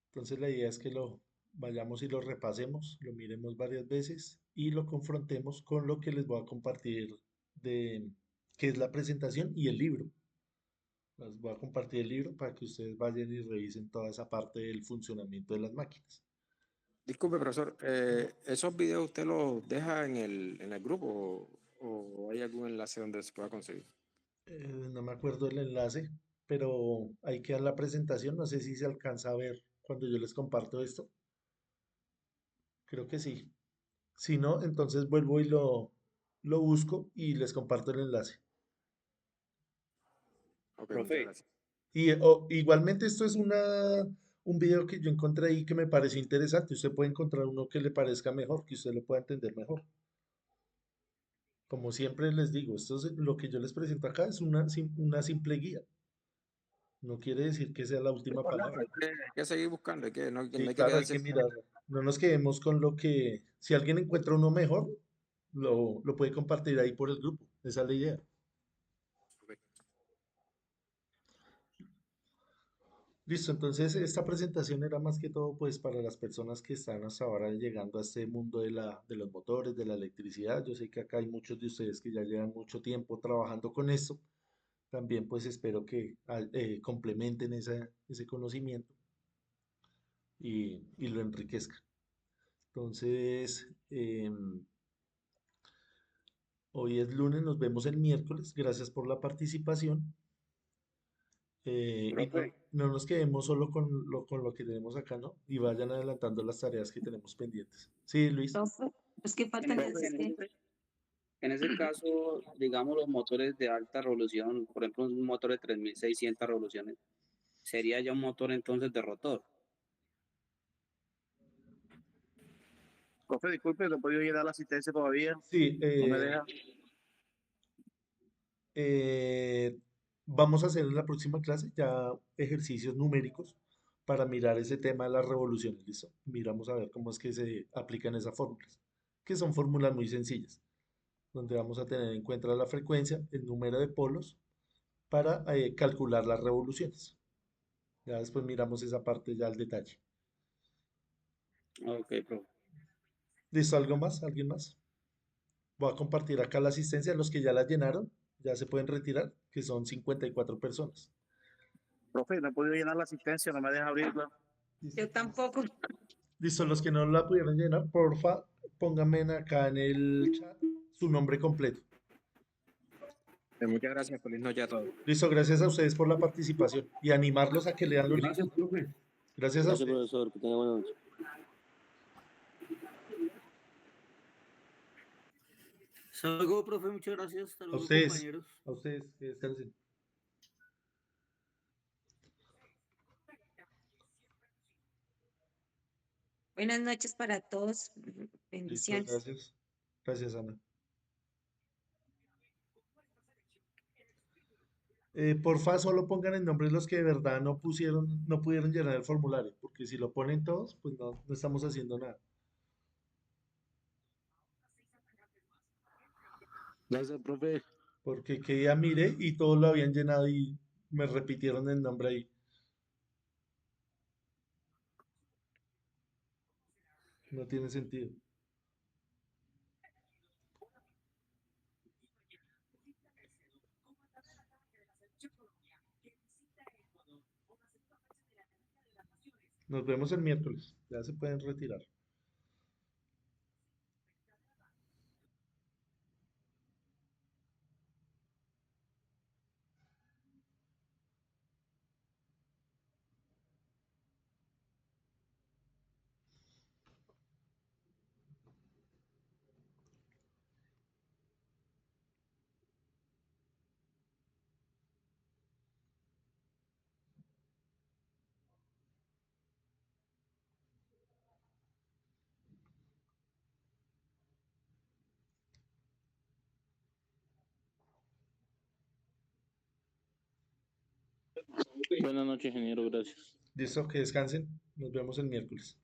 Entonces la idea es que lo vayamos y lo repasemos, lo miremos varias veces y lo confrontemos con lo que les voy a compartir de qué es la presentación y el libro. Les voy a compartir el libro para que ustedes vayan y revisen toda esa parte del funcionamiento de las máquinas. Disculpe, profesor, ¿esos videos usted los deja en el grupo o hay algún enlace donde se pueda conseguir? No me acuerdo el enlace, pero ahí queda la presentación. No sé si se alcanza a ver cuando yo les comparto esto. Creo que sí. Si no, entonces vuelvo y lo busco y les comparto el enlace. Ok, Profe. muchas gracias. Y igualmente esto es un video que yo encontré ahí que me pareció interesante. Usted puede encontrar uno que le parezca mejor, que usted lo pueda entender mejor. Como siempre les digo, esto es lo que yo les presento acá es una simple guía. No quiere decir que sea la última palabra. Hay que seguir buscando, no Sí, hay que claro, hay quedarse que mirarlo. No nos quedemos con lo que, si alguien encuentra uno mejor, lo puede compartir ahí por el grupo. Esa es la idea. Listo, entonces esta presentación era más que todo pues para las personas que están hasta ahora llegando a este mundo de los motores, de la electricidad. Yo sé que acá hay muchos de ustedes que ya llevan mucho tiempo trabajando con esto. También pues espero que complementen ese conocimiento y lo enriquezcan. Entonces, Hoy es lunes, nos vemos el miércoles. Gracias por la participación. Y Profe, no nos quedemos solo con lo que tenemos acá, ¿no? Y vayan adelantando las tareas que tenemos pendientes. Sí, Luis. Profe, es que faltan profe, en ese caso, digamos, los motores de alta revolución, por ejemplo, un motor de 3600 revoluciones, sería ya un motor entonces de rotor. Profe, disculpe, no he podido llenar la asistencia todavía. Sí, No me deja. vamos a hacer en la próxima clase ya ejercicios numéricos para mirar ese tema de las revoluciones, ¿listo? Miramos a ver cómo es que se aplican esas fórmulas, que son fórmulas muy sencillas, donde vamos a tener en cuenta la frecuencia, el número de polos, para calcular las revoluciones. Ya después miramos esa parte ya al detalle. Ok, profe. ¿Listo? ¿Algo más? ¿Alguien más? Voy a compartir acá la asistencia. Los que ya la llenaron, ya se pueden retirar, que son 54 personas. Profe, no he podido llenar la asistencia, no me deja abrirla. Yo tampoco. Listo, los que no la pudieron llenar, porfa, pónganme acá en el chat su nombre completo. Muchas gracias, feliz noche a todos. Listo, gracias a ustedes por la participación y animarlos a que lean los libros. Gracias, profe. Gracias a ustedes. profesor, que tenga buena noche. Hasta luego, profe, muchas gracias. Hasta A luego, ustedes, compañeros. a ustedes, que descansen. Buenas noches para todos. Listo, Bendiciones. gracias. Gracias, Ana. Porfa, solo pongan el nombre de los que de verdad no pudieron llenar el formulario, porque si lo ponen todos, pues no estamos haciendo nada. Gracias, profe. Porque que ya miré y todos lo habían llenado y me repitieron el nombre ahí. No tiene sentido. Nos vemos el miércoles. Ya se pueden retirar. Buenas noches, ingeniero, gracias. Listo, que descansen. Nos vemos el miércoles.